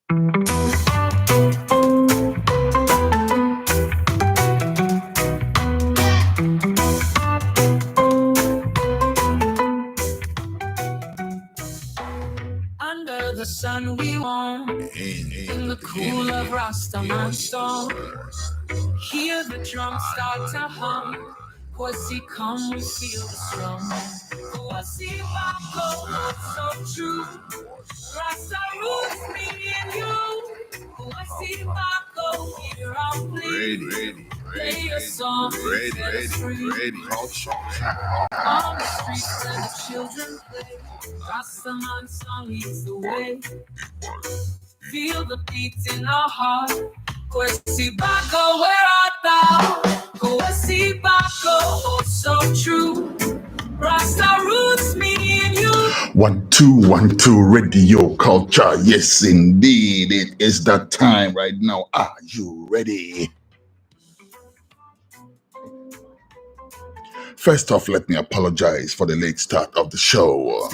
Under the sun we warm, in the cool of Rastaman storm. Hear the drums start to hum. Kwasi come, we feel the strum. Kwasi Bako, so true. Rasta roots, me and you. Kwasi Bako, here I'll play. Play a song, ready. On the streets where the children play. Rastaman song leads the way. Feel the beats in our heart. Kwesi Bako, where art thou? Kwesi Bako, oh so true. Rasta roots, me and you. 1212 Radio Culture. Yes, indeed. It is that time right now. Are you ready? First off, let me apologize for the late start of the show.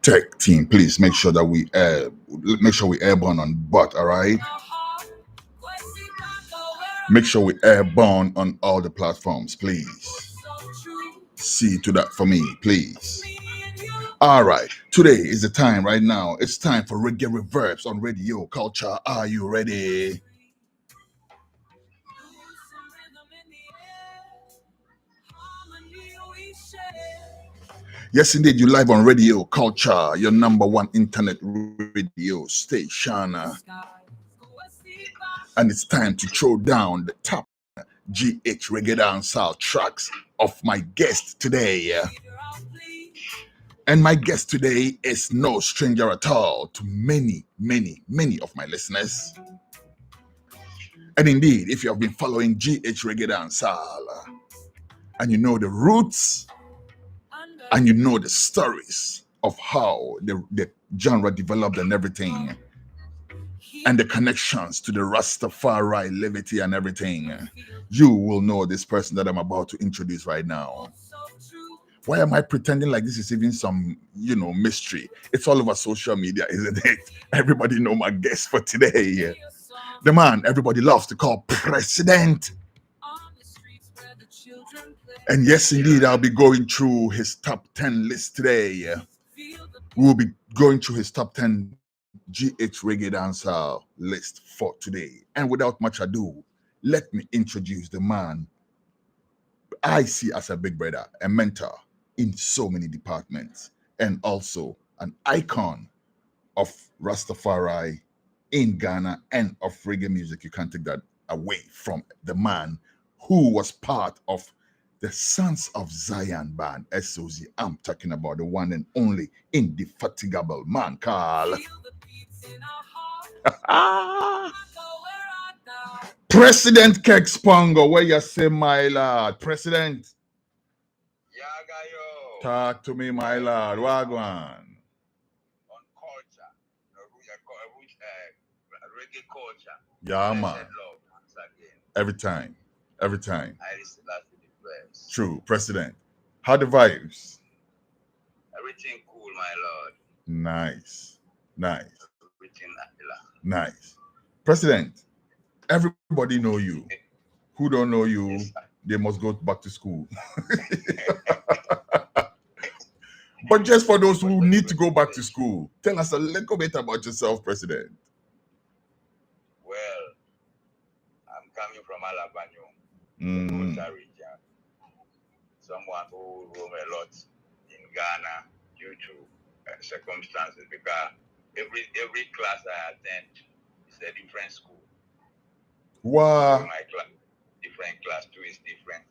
Tech team, please make sure that we airborne on bot, all right? Make sure we airborne on all the platforms, please. See to that for me, please. All right, today is the time right now. It's time for Reggae Reverbs on Radio Culture. Are you ready? Yes, indeed, you live on Radio Culture, your number one internet radio station. And it's time to throw down the top GH Reggae Dancehall tracks of my guest today. And my guest today is no stranger at all to many of my listeners. And indeed, if you have been following GH Reggae Dancehall, and you know the roots, and you know the stories of how the genre developed and everything, and the connections to the Rastafari levity and everything, you will know this person that I'm about to introduce right now. Why am I pretending like this is even some, mystery? It's all over social media, isn't it? Everybody know my guest for today. The man everybody loves to call President. And yes, indeed, I'll be going through his top 10 list today. We'll be going through his top 10 GH Reggae Dancehall list for today. And without much ado, let me introduce the man I see as a big brother, a mentor in so many departments, and also an icon of Rastafari in Ghana and of reggae music. You can't take that away from the man who was part of the Sons of Zion band, SOZ. I'm talking about the one and only indefatigable man, Carl. President Kekspongo, where you say, my lord? President. Yagayo. Talk to me, my lord. Wagwan. On culture, reggae culture. Yeah, man. Love once again. Every time. I listen to the prayers. True, President. How the vibes? Everything cool, my lord. Nice. Everything Nice. President, everybody know you. Who don't know you, yes, they must go back to school. But just for those who need to go back to school, tell us a little bit about yourself, President. Well, I'm coming from Alabama, Costa region. Someone who roam a lot in Ghana due to circumstances, because every class I attend is a different school. Wow. So my class, different class 2 is different.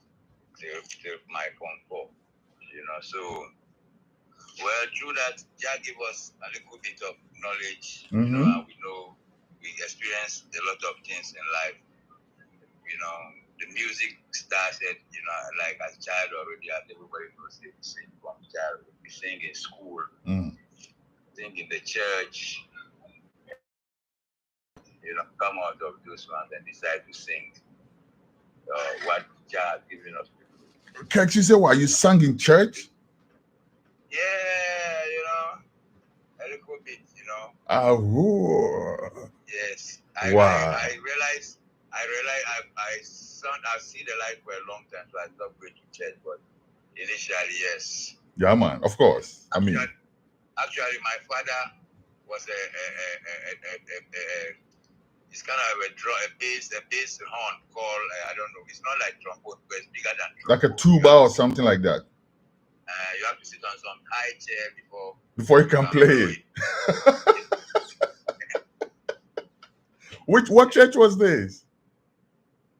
Till my form 4, So, well, through that, Jah give us a little bit of knowledge. And we experience a lot of things in life. The music started, like as child already, as everybody knows, we sing from childhood. We sing in school, sing in the church, come out of those ones and decide to sing what Jah has given us. Can't you say why you sang in church? Yeah, a little bit, Yes, Wow. I realized I've seen the light for a long time, so I stopped going to church. But initially, yes. Yeah, man. Of course. I mean, Actually, my father was it's kind of a bass horn called I don't know. It's not like trombone, but it's bigger than trombone. like a tuba or something like that. You have to sit on some high chair Before you can play it. What church was this?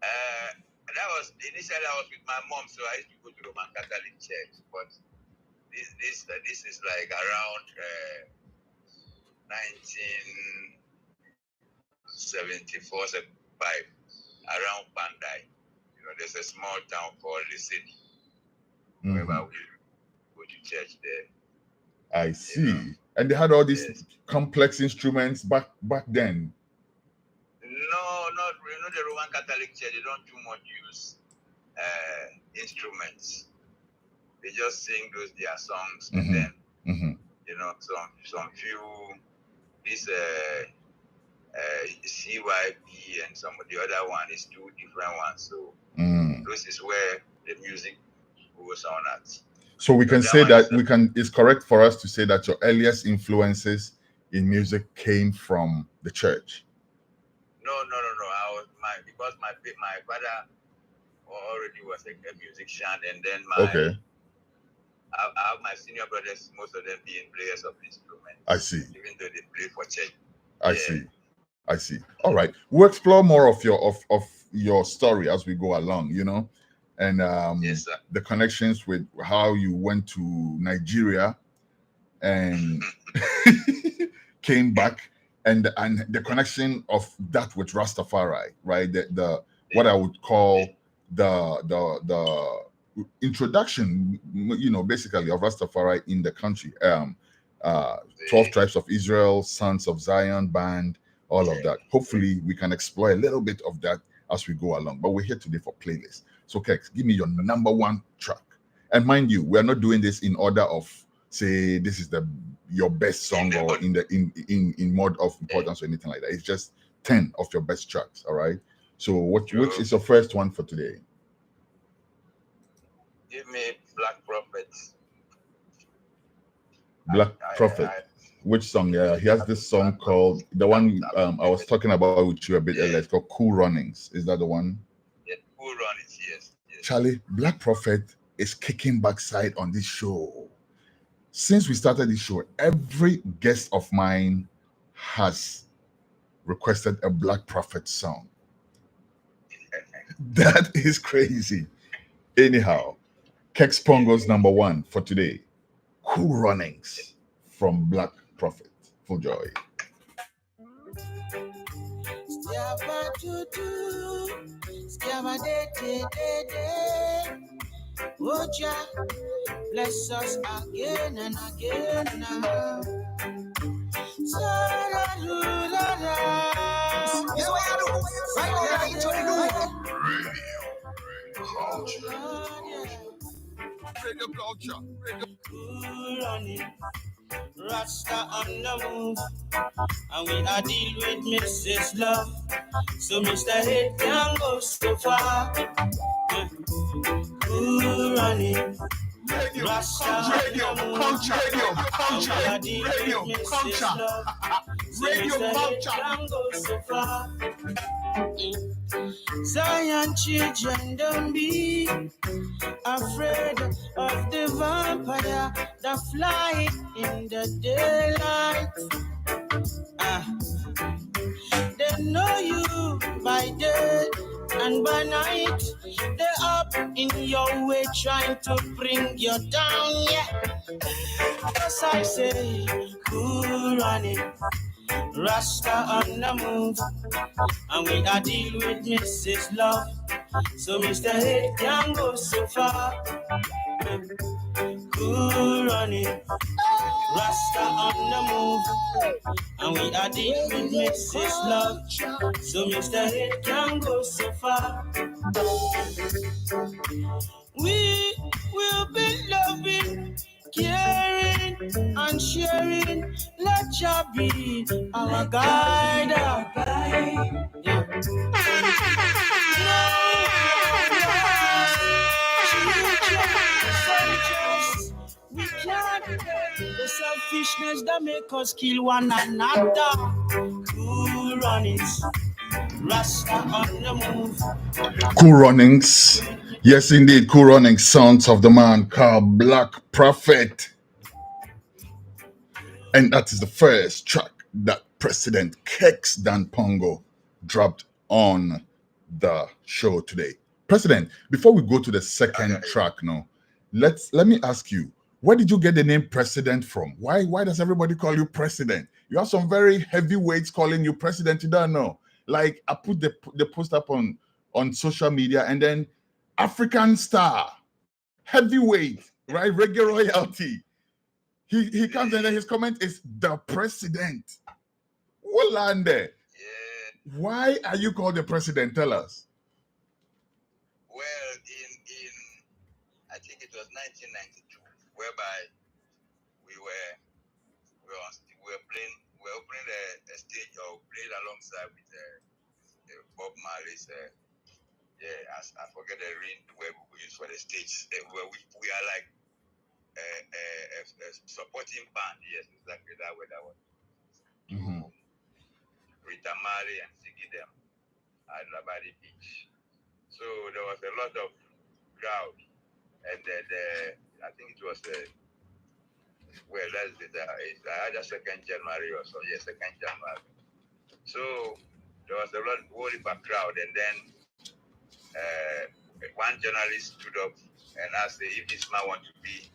That was initially I was with my mom, so I used to go to Roman Catholic church. But this is like around 1974, 75, around Bandai. There's a small town called the city. Wherever we go to church there. I see. And they had all these complex instruments back then. No, not the Roman Catholic Church. They don't too much use instruments. They just sing their songs, and then some few this CYP and some of the other one is two different ones. So this is where the music goes on at. So we can say that it's correct for us to say that your earliest influences in music came from the church. No. Because my father already was a musician, and then I have my senior brothers, most of them being players of instruments. I see. Even though they play for church. I see. All right. We'll explore more of your story as we go along, and the connections with how you went to Nigeria and came back, and the connection of that with Rastafari, right? The what I would call the introduction, basically of Rastafari in the country. 12 Tribes of Israel, Sons of Zion Band, all of that. Hopefully we can explore a little bit of that as we go along. But we're here today for playlist. So Kex, give me your number one track. And mind you, we are not doing this in order of say this is your best song or in mode of importance or anything like that. It's just 10 of your best tracks. All right. So which is your first one for today? Give me Black Prophet. Black Prophet. Which song? Yeah, he has this song called the one I was talking about with you a bit earlier. It's called Cool Runnings. Is that the one? Yeah, Cool Runnings. Yes. Charlie, Black Prophet is kicking backside on this show. Since we started this show, every guest of mine has requested a Black Prophet song. That is crazy. Anyhow, Kex Pongo's number one for today. Cool Runnings from Black Prophet. Full joy. Bless us again and again now. Cool running, Rasta on the move, and we are deal with Mrs. Love. So Mr. Head can go so far. Cool running, Rasta on the move, and we are deal with Mrs. Love. So Mr. Head can go so far. Zion children, don't be afraid of the vampire that fly in the daylight. They know you by day and by night. They're up in your way trying to bring you down, yeah. As I say, cool running, Rasta on the move, and we are deal with Mrs. Love. So Mr. Head can go so far. Cool running, Rasta on the move, and we are deal with Mrs. Love. So Mr. Head can go so far. We will be loving, caring, and sharing. Let Jah be our guide. Yeah. We can't take the selfishness that make us kill one another. Cool runnings, Rasta on the move. Cool Runnings. Yes, indeed, Cool Runnings, sons of the man called Black Prophet. And that is the first track that President Kex Dan Pongo dropped on the show today. President, before we go to the second track now, let me ask you, where did you get the name President from? Why does everybody call you President? You have some very heavyweights calling you President. You don't know. Like I put the post up on social media, and then African Star, heavyweight, right? Reggae royalty. He comes and then his comment is the president. Wolande. Yeah. Why are you called the president? Tell us. Well, in I think it was 1992, whereby we were opening a stage or playing alongside with Bob Marley's. I forget the ring where we use for the stage. Where we are like a supporting band. Yes, exactly that way that was. Mm-hmm. Rita Marley and Ziggy them at Labadi Beach. So there was a lot of crowd, and then I think it was either 2nd January or so. Yeah, 2nd January. So there was a whole heap of crowd, and then one journalist stood up and asked if this man want to be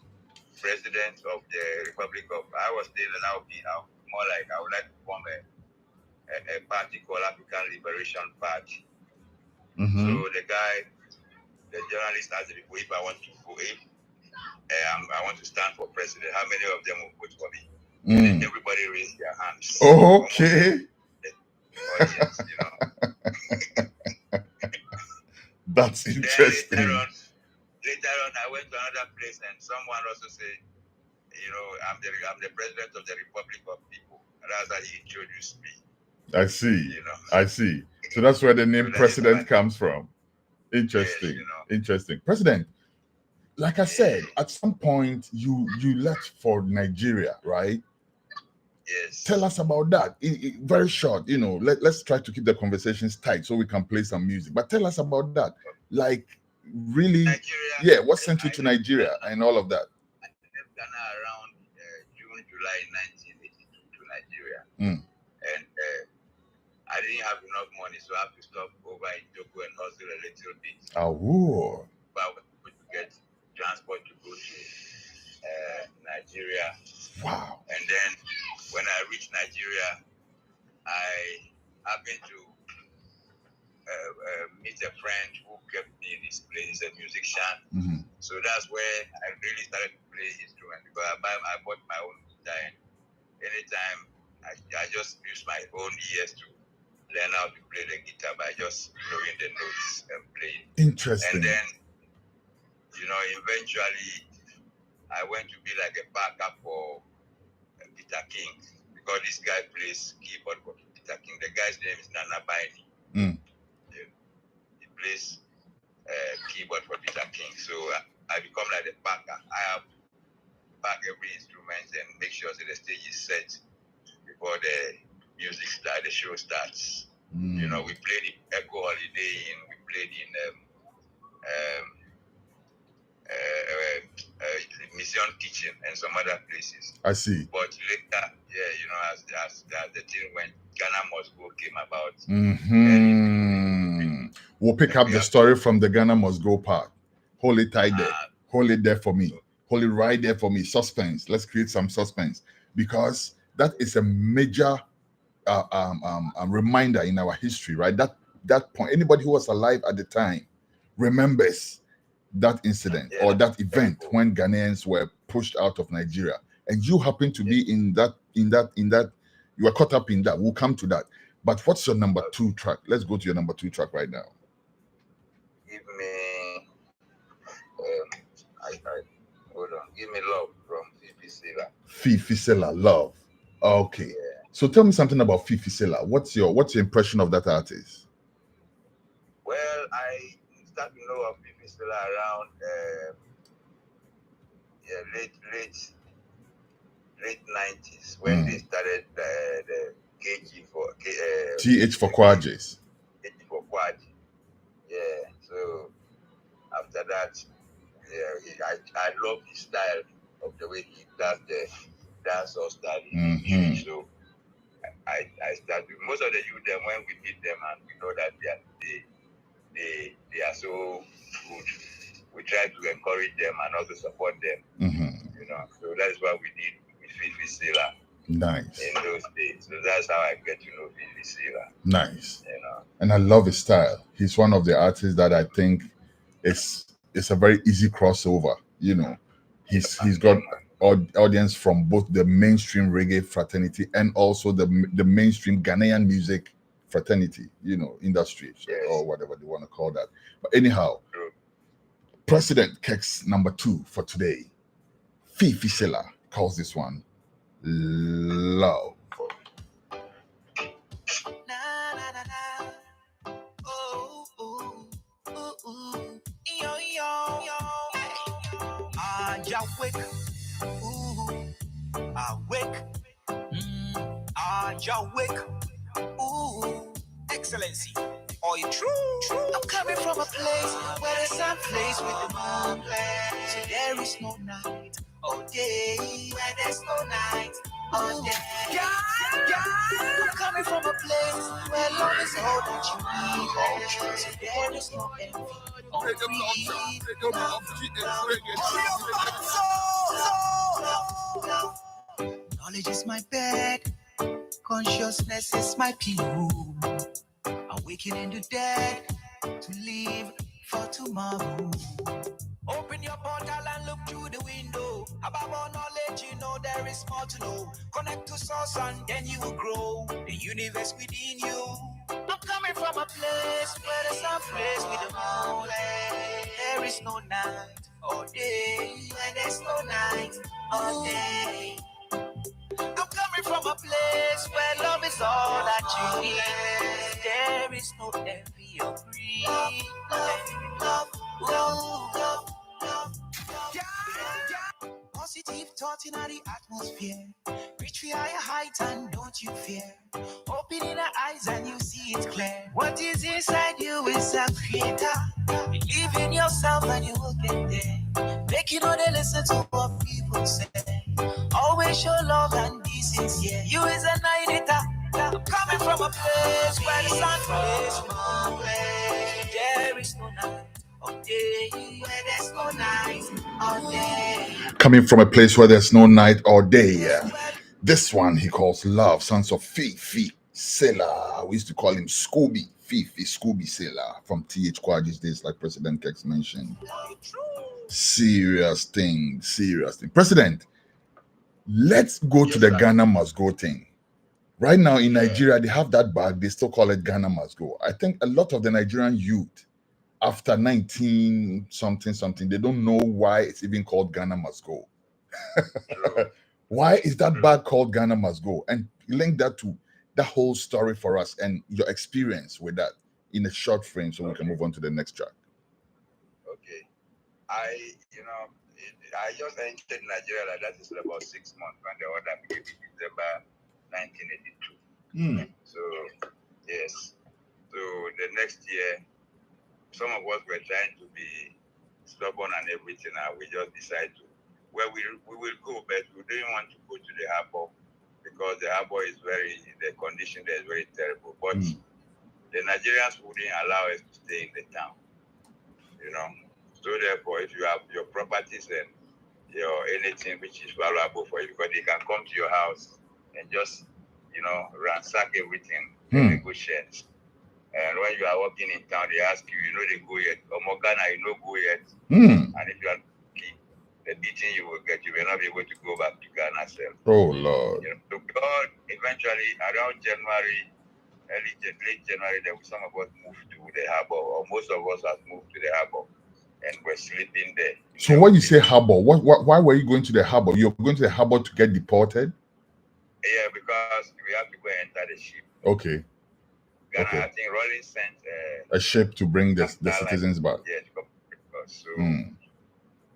president of the Republic of. I was thinking I would like to form a party called African Liberation Party. Mm-hmm. So the journalist asked me if I want to I want to stand for president. How many of them will vote for me? And everybody raised their hands. Okay. Audience, That's interesting. Then later on, I went to another place, and someone also said, I'm the president of the Republic of People. And that's how he introduced me. I see. I see. So that's where the name president comes from. Interesting. Yes, Interesting. President, like I said, at some point you left for Nigeria, right? Yes. Tell us about that. Very short, let's try to keep the conversations tight so we can play some music. But tell us about that. Like, really, Nigeria, what sent you to Nigeria and all of that? I left Ghana around June, July 1982 to Nigeria. And I didn't have enough money, so I have to stop over in Togo and hustle a little bit. Oh. But I was able to get transport to go to Nigeria. Wow. And then when I reached Nigeria, I happened to meet a friend who kept me in his place. He's a musician. Mm-hmm. So that's where I really started to play instruments, because I bought my own guitar, and anytime I just use my own ears to learn how to play the guitar by just blowing the notes and playing. Interesting. And then, eventually I went to be like a backup for Peter King, because this guy plays keyboard for Peter King. The guy's name is Nana Baini. He plays keyboard for Peter King. So I become like the backer. I have to back every instrument and make sure that the stage is set before the music starts, the show starts. We played in Echo Holiday Inn, we played in Mission Kitchen and some other places. I see. But later, as the thing went, Ghana Must Go came about. Mm-hmm. We'll pick up the story from the Ghana Must Go part. Hold it tight there. Hold it there for me. Hold it right there for me. Suspense. Let's create some suspense, because that is a major reminder in our history, right? That point. Anybody who was alive at the time remembers that incident or that event when Ghanaians were pushed out of Nigeria, and you happen to be in that. You are caught up in that. We'll come to that. But what's your number 2 track? Let's go to your number 2 track right now. Give me, hold on. Give me Love from VP Silva. Fifi Sela, Love. Okay. Yeah. So tell me something about Fifi Sela. What's your impression of that artist? Well, I started to know of Fifi Sela around late 90s when they started the KG TH for Quadris. KG for Quad. Yeah. So after that, I love his style of the way he does the dancehall style. So I started most of the youth them when we meet them and we know that they are so good. We try to encourage them and also support them. So that's what we did with Fifi Sela. Nice. In those days. So that's how I get to know Fifi Sela. Nice. And I love his style. He's one of the artists that I think it's a very easy crossover. He's got audience from both the mainstream reggae fraternity and also the mainstream Ghanaian music fraternity, industry, or whatever they want to call that. But anyhow, President Kex number 2 for today, Fifi Sela, calls this one Love. Awake, ooh, awake, awake, ooh, excellency. Are you true? I'm coming from a place where the sun plays with the moon plays. So there is no night or day. Where there's no night or day. I'm coming from a place where love is all that you need. So there is no envy or greed. Knowledge is my bed, consciousness is my pillow. Awakening the dead to live for tomorrow. Open your portal and look through the window. Above all knowledge, you know there is more to know. Connect to source and then you will grow. The universe within you. I'm coming from a place where the sun plays with the moon. There is no night or day. Where there's no night or day. I'm coming from a place where love is all that you need. There is no envy or greed. Positive thought in the atmosphere. Reach for higher heights and don't you fear. Open in the eyes and you see it clear. What is inside you is a creator. Believe in yourself and you will get there. Make you know they listen to what people say. Always show love and be sincere. You is a nighter. I'm coming from a place where the sun plays, moon plays. There is no night or day. Where there's no night or day. Coming from a place where there's no night or day. This one he calls Love, sons of Fifi Sela. We used to call him Scooby. Fifi Scooby Sela from TH Quadris days, like President Kex mentioned. Serious thing. President, let's go to the Ghana Must Go thing. Right now in Nigeria, they have that bag. They still call it Ghana Must Go. I think a lot of the Nigerian youth, after 19 something, they don't know why it's even called Ghana Must Go. Why is that bag called Ghana Must Go? And link that to the whole story for us and your experience with that in a short frame so we can move on to the next track. Okay. I just entered Nigeria like that is about 6 months when the order became in December 1982. So, yes. So the next year, some of us were trying to be stubborn and everything, and we just decided to. Well, we will go, but we didn't want to go to the harbor because the harbor is the condition there is very terrible. But the Nigerians wouldn't allow us to stay in the town, So therefore, if you have your properties and your anything which is valuable for you, because they can come to your house and just, ransack everything in a good sense. And when you are walking in town, they ask you, they go yet. Or Morgana, go yet. And if you are lucky, the beating you will get, you will not be able to go back to Ghana self. Oh, Lord. So God, eventually, around January, late January, some of us moved to the harbor, or most of us have moved to the harbor. and were sleeping there. So when you say harbor, why were you going to the harbor? You're going to the harbor to get deported? Yeah, because we have to go enter the ship. Okay. Ghana, Okay. I think Rolling sent A ship to bring the after, citizens back. Yeah, to come back. So, Mm.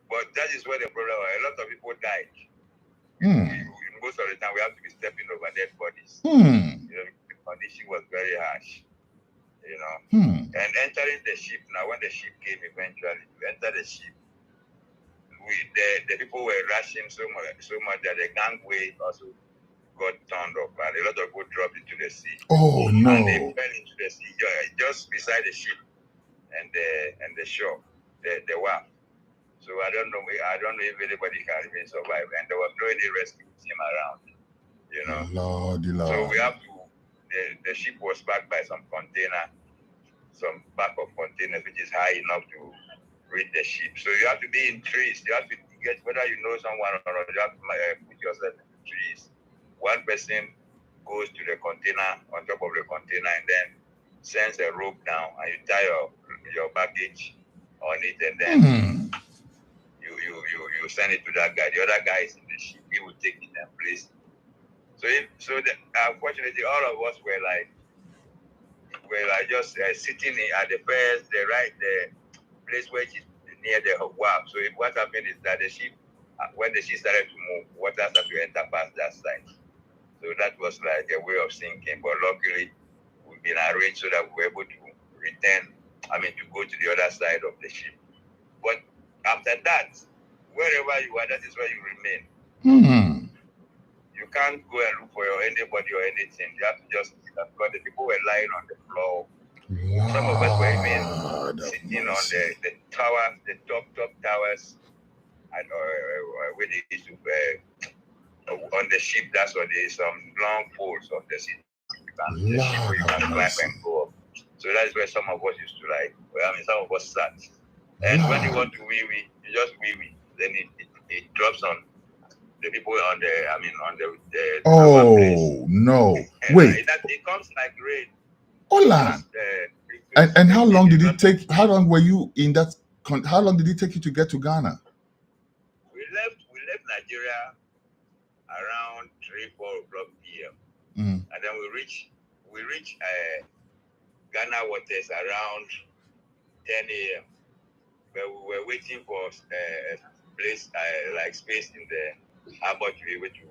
but that is where the problem was. A lot of people died. Mm. Most of the time, we have to be stepping over dead bodies. Mm. You know, the condition was very harsh. You know, Mm. and entering the ship now, when the ship came eventually, to enter the ship, the people were rushing so much that the gangway also got turned off, and a lot of people dropped into the sea. Oh no! And they fell into the sea just beside the ship and the shore, the wharf. So I don't know if anybody can even survive, and there was no any rescue team around. You know, Lordy, Lord. so we have to. The ship was backed by some back of containers, which is high enough to reach the ship. So you have to be in trees. You have to get, whether you know someone or not, you have to put yourself in the trees. One person goes to the container, on top of the container, and then sends a rope down, and you tie your baggage on it, and then you send it to that guy. The other guy is in the ship. He will take it and place it. Unfortunately, all of us were just sitting at the place where it's near the wharf. So what happened is that the ship, when the ship started to move, water started to enter past that side. So that was like a way of sinking. But luckily, we've been arranged so that we were able to to go to the other side of the ship. But after that, wherever you are, that is where you remain. You can't go and look for anybody or anything. You have to just sit there, because the people were lying on the floor. Wow, some of us were even sitting on the towers, the top towers, and where they used to on the ship. That's why there is some long poles on the ship. The ship where you can climb and go up. So that is where some of us used to some of us sat. And when you want to wee, you just wee. Then it drops on the people on the oh no! Wait. It comes like rain. Olan. And how long did it take? How long were you in that? How long did it take you to get to Ghana? We left Nigeria around 3-4 o'clock p.m. And then we reach Ghana waters around 10 a.m. But we were waiting for a place space in the harbor to be able to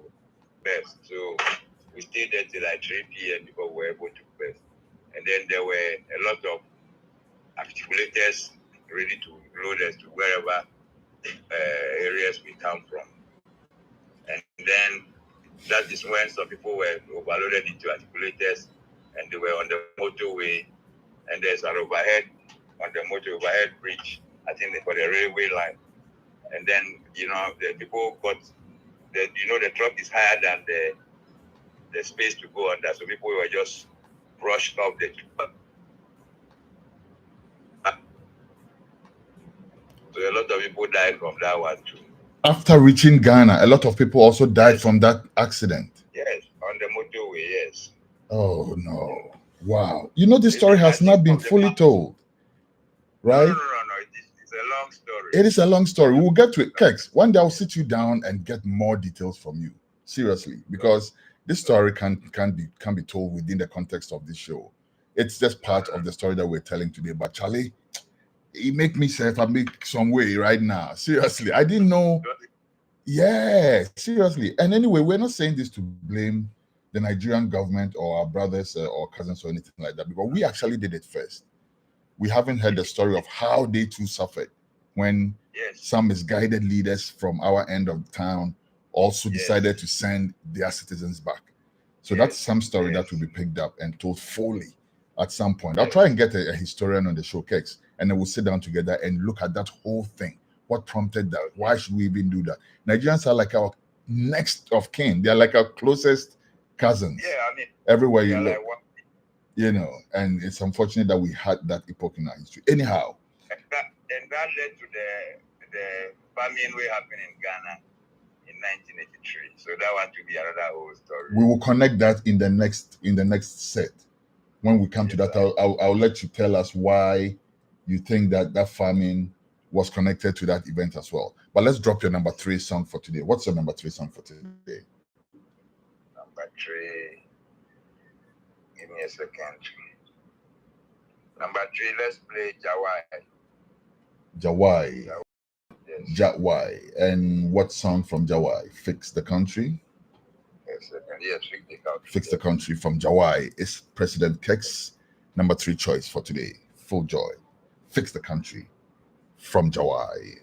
berth. So we stayed there till 3 p.m. before we were able to berth. And then there were a lot of articulators ready to load us to wherever areas we come from. And then that is when some people were overloaded into articulators, and they were on the motorway, and there's an overhead on the overhead bridge, I think for the railway line. And then, the people got the truck is higher than the space to go under, so people were just brushed off the truck. So a lot of people died from that one too. After reaching Ghana, a lot of people also died from that accident. Yes, on the motorway, yes. Oh no. Wow. This story has not been fully told. Right? No. It's a long story. It is a long story. We'll get to it. Kex, one day I'll sit you down and get more details from you. Seriously. Because this story can be told within the context of this show. It's just part of the story that we're telling today. But Charlie, it make me say if I make some way right now. Seriously. I didn't know. Yeah, seriously. And anyway, we're not saying this to blame the Nigerian government or our brothers or cousins or anything like that, because we actually did it first. We haven't heard the story of how they too suffered when some misguided leaders from our end of the town also decided to send their citizens back. So that's some story that will be picked up and told fully at some point. I'll try and get a historian on the show, Kex, and then we'll sit down together and look at that whole thing. What prompted that? Why should we even do that? Nigerians are like our next of kin. They are like our closest cousins. Yeah, everywhere you look. And it's unfortunate that we had that epoch in our history. Anyhow. And that led to the famine we happened in Ghana in 1983. So that one to be another whole story. We will connect that in the next set. When we come to that, I'll let you tell us why you think that famine was connected to that event as well. But let's drop your number 3 song for today. What's your number 3 song for today? Number 3. Give me a second. Number 3, let's play Jawai. Jawai. Yes. Jawai. And what song from Jawai? Fix the Country? Yes, Fix the Country. Fix the Country from Jawai is President Keck's number 3 choice for today. Full joy. Fix the Country from Jawai.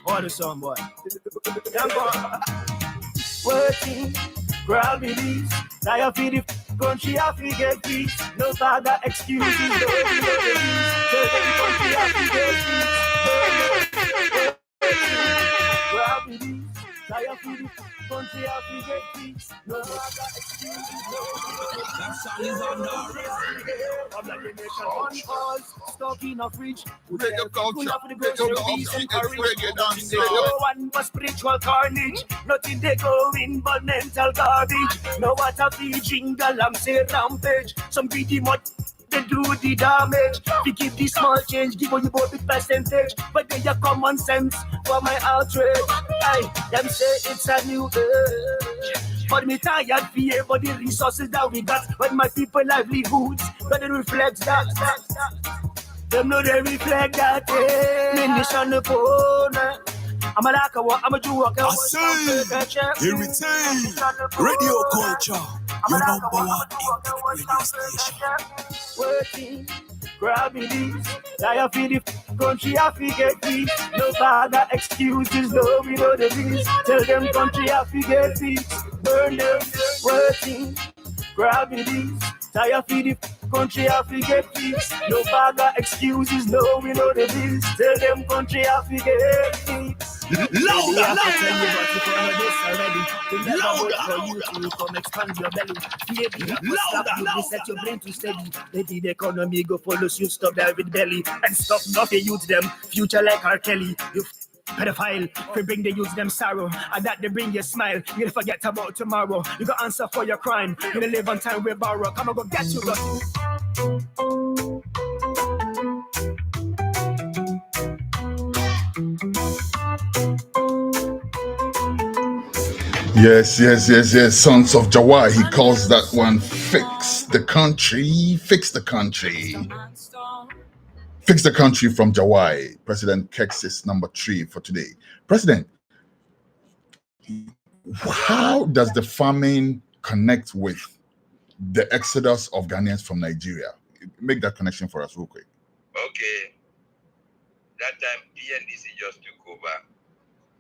All the song, boy. Working, grab me these. Now feed the country, I forget peace. No bother excuses, no country, I forget peace. Grab me these. Now feed the country, I forget peace. No bother excuses, That song is on the I'm like the nation on pause, stuck in a fridge. Reggae culture, reggae dance. No one but spiritual carnage. Nothing they go in but mental garbage. No water feed jingle, I'm say rampage. Some greedy mud, they do the damage. We give the small change, give you both the percentage. But then your common sense for my outrage. Them say it's a new age. But me tired fear for the resources that we got. When my people livelihoods, but it reflects that. Them know they reflect that. Nation the phone. I'm a like I'm a Jew. I say, heritage, radio culture, your number 1 radio station. Working, grabbing these. I feel the country, I forget peace. No bother excuses, no, we know the beast. Tell them country, I forget peace. Burn them, working, grabbing these. I feel the country, I forget peace. No bother excuses, no, we know the beast. Tell them country, I forget peace. Louder, set your brain to steady. Maybe the economy go follow you, stop there with belly. And stop not the youth them, future like R. Kelly. You pedophile, we bring the youth them sorrow. And that they bring you smile. You'll forget about tomorrow. You got answer for your crime. You don't live on time with borrow. Come on, go get you, Yes. Sons of Jawai. He calls that one Fix the Country. Fix the Country. Fix the Country from Jawai. President Keck's number 3 for today. President, how does the famine connect with the exodus of Ghanaians from Nigeria? Make that connection for us real quick. Okay. That time, PNDC just took over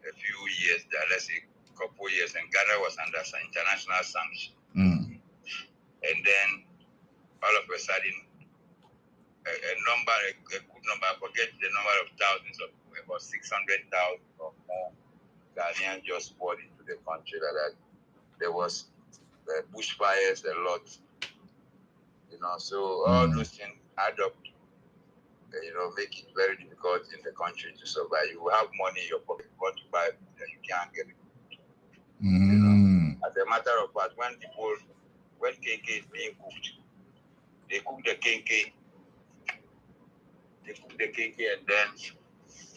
a few years, let's say a couple years, and Ghana was under some international sanctions. And then, all of a sudden, a good number, I forget the number of thousands of people, about 600,000 or more Ghanaians just poured into the country. That there was bushfires a lot, so all those things add up, make it very difficult in the country to survive. You have money in your pocket, but to buy food and you can't get it. As a matter of fact, when KK is being cooked, they cook the KK. They cook the KK, and then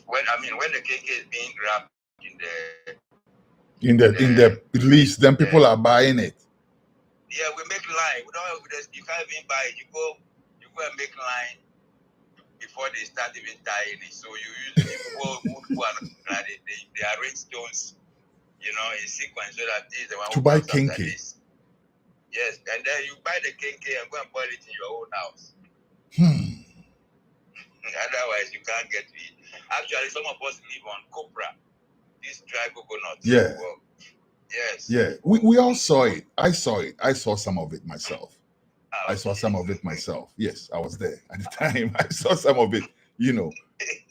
when the KK is being wrapped in the release, then people are buying it. Yeah, we make line. We don't. You can't even buy it. You go and make line before they start even tying it. So you go and they arrange stones, in sequence so that this is the one to buy kinky. Yes, and then you buy the kinky and go and boil it in your own house. Otherwise, you can't get it. Actually, some of us live on copra, this dry coconut. Yeah. Well, yes. Yeah. We all saw it. I saw it. I saw some of it myself. Yes, I was there at the time. I saw some of it,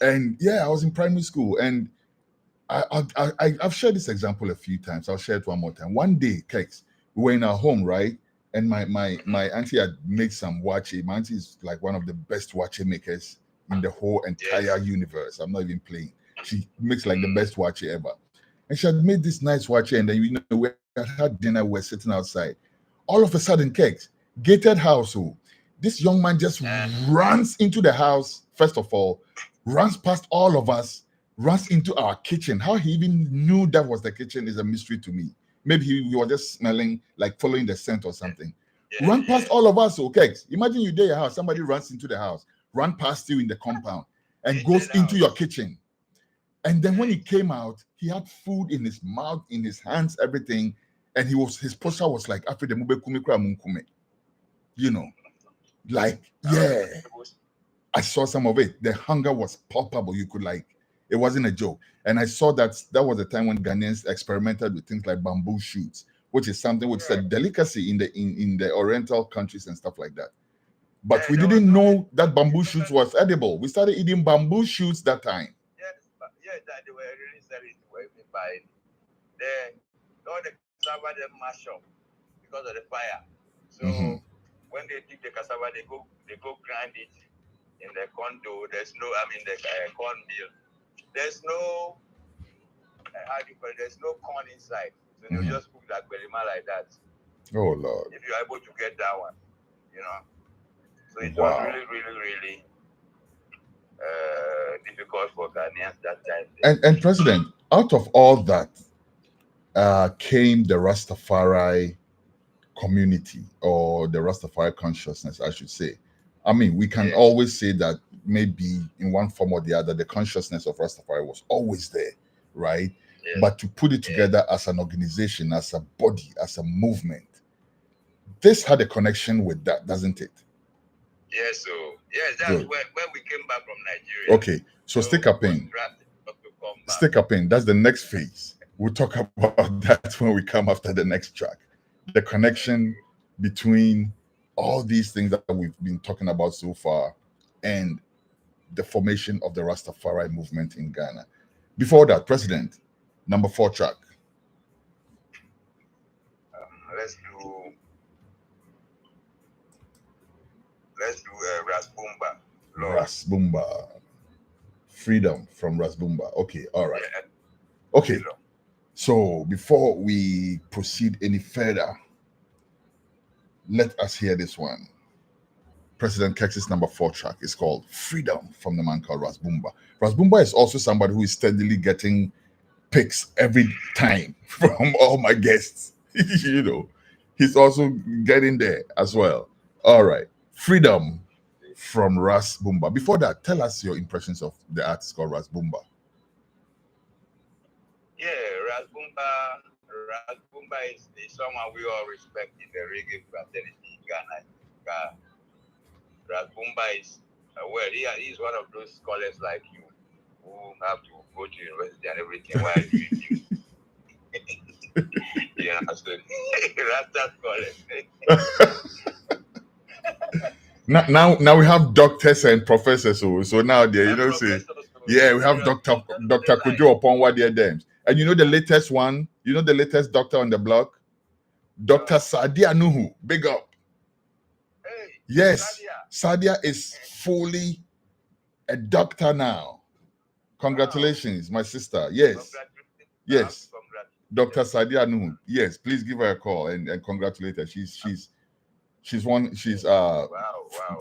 And yeah, I was in primary school, and I've shared this example a few times. I'll share it one more time. One day, Kex, we were in our home, right? And my auntie had made some wache. My auntie is like one of the best wache makers in the whole entire universe. I'm not even playing. She makes like the best wache ever. And she had made this nice wache, and then we had had dinner, we were sitting outside. All of a sudden, cakes, gated household. This young man just runs into the house, first of all, runs past all of us, runs into our kitchen. How he even knew that was the kitchen is a mystery to me. Maybe he was just smelling, like following the scent or something. Run past all of us, okay? Imagine you dare your house, somebody runs into the house, run past you in the compound, and goes into your kitchen. And then when he came out, he had food in his mouth, in his hands, everything. And his posture was like, "After the mube kume kura munkume." You know, like, yeah. I saw some of it. The hunger was palpable. You could like, it wasn't a joke. And I saw that was the time when Ghanaians experimented with things like bamboo shoots, which is something which is a delicacy in the Oriental countries and stuff like that. But we didn't know that bamboo shoots was edible. We started eating bamboo shoots that time. That they were really selling by all the cassava they mash up because of the fire. So when they dig the cassava, they go grind it in the corn dough. There's no, the corn meal. There's no, there's no corn inside. So they'll just cook that belima like that. Oh, Lord. If you're able to get that one, So it was really, really, really difficult for Ghanaians that time. And President, out of all that came the Rastafari community, or the Rastafari consciousness, I should say. I mean, we can always say that maybe in one form or the other, the consciousness of Rastafari was always there, right? But to put it together as an organization, as a body, as a movement, this had a connection with that, doesn't it? Yes, that's when we came back from Nigeria. Okay, so stick up in. Stick up in. That's the next phase. We'll talk about that when we come after the next track. The connection between all these things that we've been talking about so far and the formation of the Rastafari movement in Ghana. Before that, President, number 4 track. Let's do Ras Boomba. Ras Boomba. Freedom from Ras Boomba. Okay, all right. Okay. So before we proceed any further, let us hear this one. President Kex's number 4 track is called Freedom from the man called Ras Boomba. Ras Boomba is also somebody who is steadily getting picks every time from all my guests. He's also getting there as well. All right. Freedom from Ras Boomba. Before that, tell us your impressions of the artist called Ras Boomba. Yeah, Ras Boomba is someone we all respect in the reggae fraternity in Ghana. Ras Boomba is, he's one of those scholars like you who have to go to university and everything while doing music. So Rasta scholars. Now we have doctors and professors, so now they we have Dr. Kujo Oponwa there them. And the latest one, the latest doctor on the block, Dr. Sadia Nuhu, big up. Hey, yes, Sadia is fully a doctor now. Congratulations, my sister. Yes. Yes. Dr. Sadia Nuhu. Yes, please give her a call and congratulate her. She's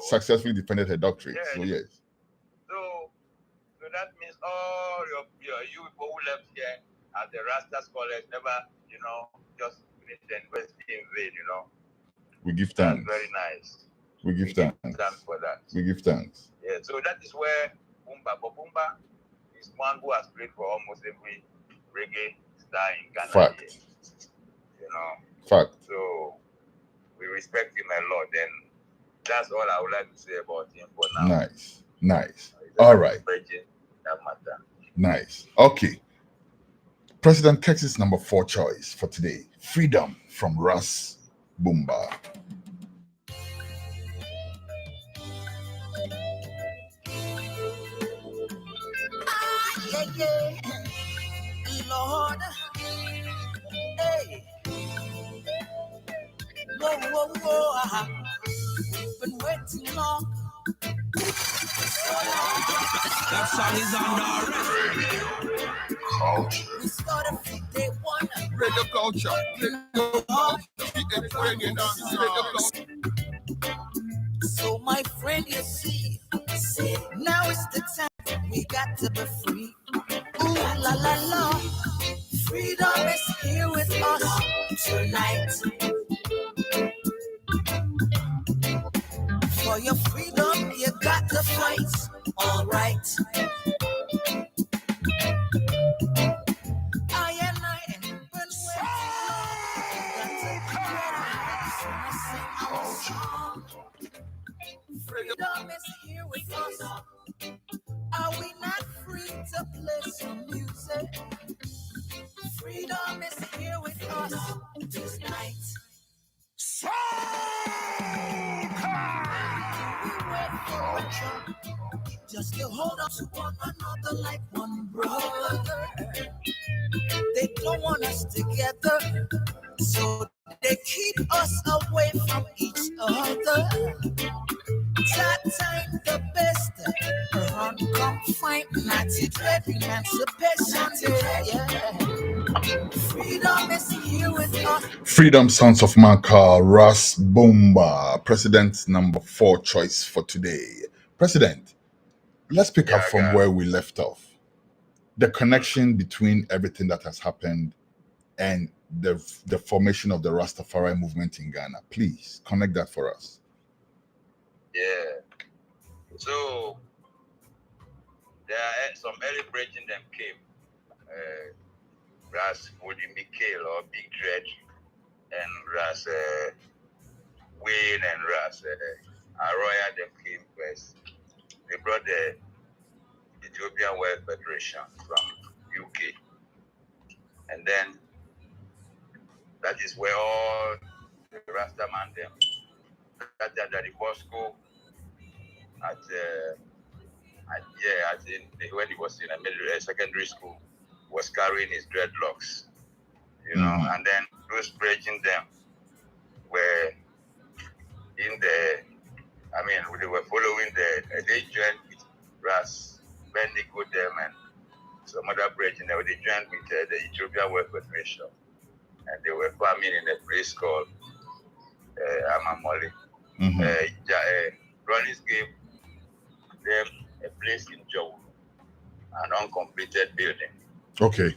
successfully defended her doctorate. Yes. So yes. So that means all you people who left here as the Rasta scholars never, just finished the university in vain, We give thanks. That's very nice. We give thanks for that. We give thanks. Yeah, so that is where Boomba is one who has played for almost every reggae star in Ghana. Fact. Here, Fact. So we respect him a lot, and that's all I would like to say about him for now. Nice. All right. That matter. Nice. Okay. President Kex's number 4 choice for today: Freedom from Ras Boomba. Lord, hey, Whoa. We've been waiting long. That song is on the Culture. We started from day one. Reggae culture. So my friend, you see, now is the time we got to be free. Ooh la la la, freedom is here with us tonight. For your freedom, you got to fight. All right. I and I have been waiting long. Freedom is here with us. Are we not free to play some music? Freedom is here with us tonight. We wait for a jump, just to hold on to one another like one brother. They don't want us together, so they keep us away from each other. That time the best, run, come find, not it, emancipation, yeah. Freedom is here with us. Freedom Sons of Maka, Ras Bomba, President number 4 choice for today. President, let's pick up from where we left off. The connection between everything that has happened and the formation of the Rastafari movement in Ghana. Please connect that for us. Yeah. So there are some early bridging them came. Ras Woody Mikhail or Big Dread and Ras Wayne and Ras Arroya them came first. They brought the Ethiopian World Federation from UK. And then that is where all the Rastaman them that the Bosco when he was in a secondary school was carrying his dreadlocks, and then those bridging them were in the, they were following they joined with Ras, Bendigo them and some other bridging them, they joined with the Ethiopian World Federation, and they were farming in a place called Amamoli. Rollins gave them a place in Joe, an uncompleted building. Okay.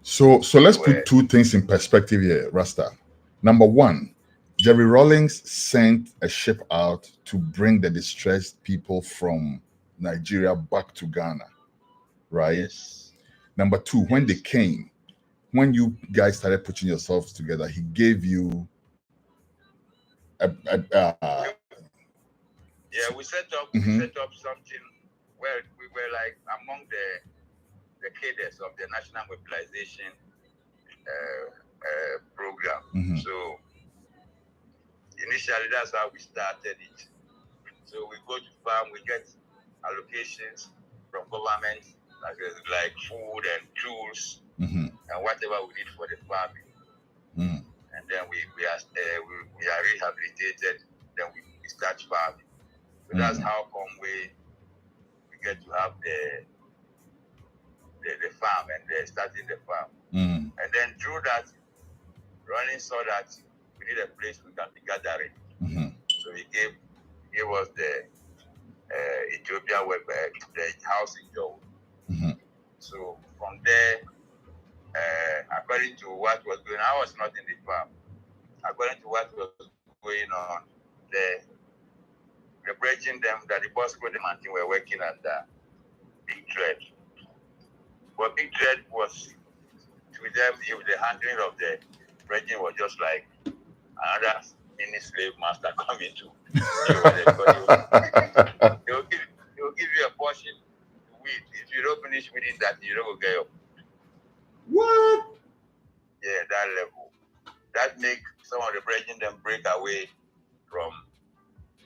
So let's put two things in perspective here, Rasta. Number one, Jerry Rawlings sent a ship out to bring the distressed people from Nigeria back to Ghana, right? Yes. Number two, when they came, when you guys started putting yourselves together, he gave you we set up something where we were like among the cadres of the National Mobilization program. So initially that's how we started it. So we go to farm, we get allocations from government like food and tools and whatever we need for the farming. And then we are rehabilitated, then we start farming. So that's how come we get to have the farm and starting the farm. And then through that, Ronnie saw that we need a place we can be gathering. So he gave us the Ethiopia the house in Joe. So from there, according to what was going on, I was not in the farm. According to what was going on, the bridging them, that the Bosco and team were working under Big Dread. But Big Dread was, to them, if the handling of the bridging was just like another mini slave master coming to they will give you a portion to weed. If you don't finish weeding that, you don't get up. What? Yeah, that level. That make some of the bridging them break away from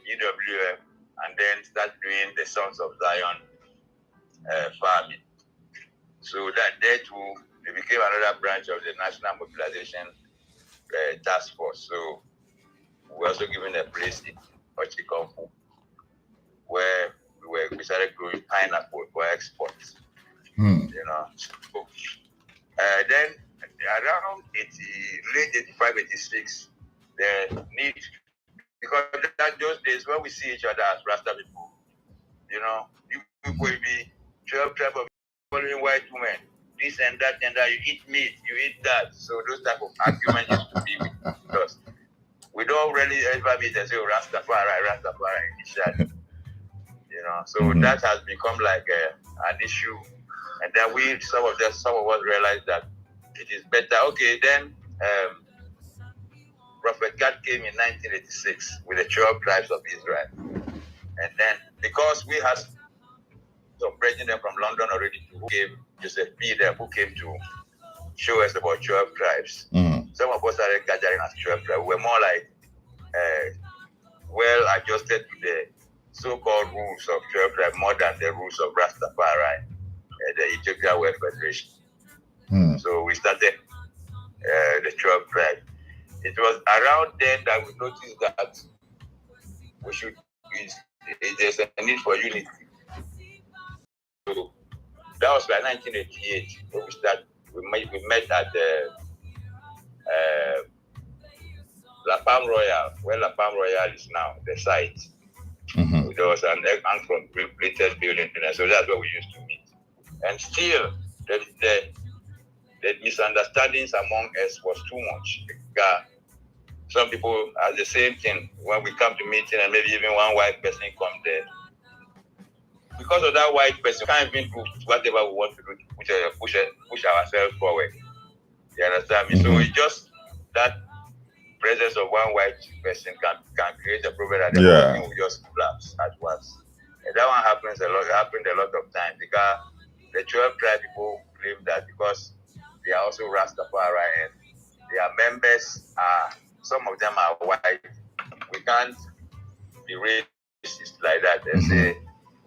EWF and then start doing the Sons of Zion farming. So that there too, they became another branch of the National Mobilization Task Force. So we were also given a place in Ochikomfu where we started growing pineapple for exports. You know, so, then around late 85, 86, the need, because those days when we see each other as Rasta people, you know, you will be 12 tribe of following white women, this and that, you eat meat, you eat that. So those type of arguments used to be with us. We don't really ever meet and say, oh, Rastafari initially. You know, so that has become like an issue. And then some of us realized that it is better. Okay, then Prophet God came in 1986 with the 12 tribes of Israel. And then because we had some president from London already who came, Joseph P. there, who came to show us about 12 tribes. Some of us started gathering as 12 tribes. We were more like well adjusted to the so-called rules of 12 tribes more than the rules of Rastafari, the Ethiopia World Federation. So we started the 12 tribes. It was around then that we noticed that there's a need for unity. So that was by 1988 when we met at the La Palme Royal, where La Palme Royal is now, the site. There was an latest building, so that's where we used to meet. And still, the misunderstandings among us was too much. Some people are the same thing. When we come to meeting and maybe even one white person comes there, because of that white person, we can't even do whatever we want to do to push ourselves forward. You understand me? So it's just that presence of one white person can create a problem that the whole thing will just collapse at once. And that one happened a lot of times because the 12 tribe people claim that because they are also Rastafari and their members some of them are white, we can't be racist like that and say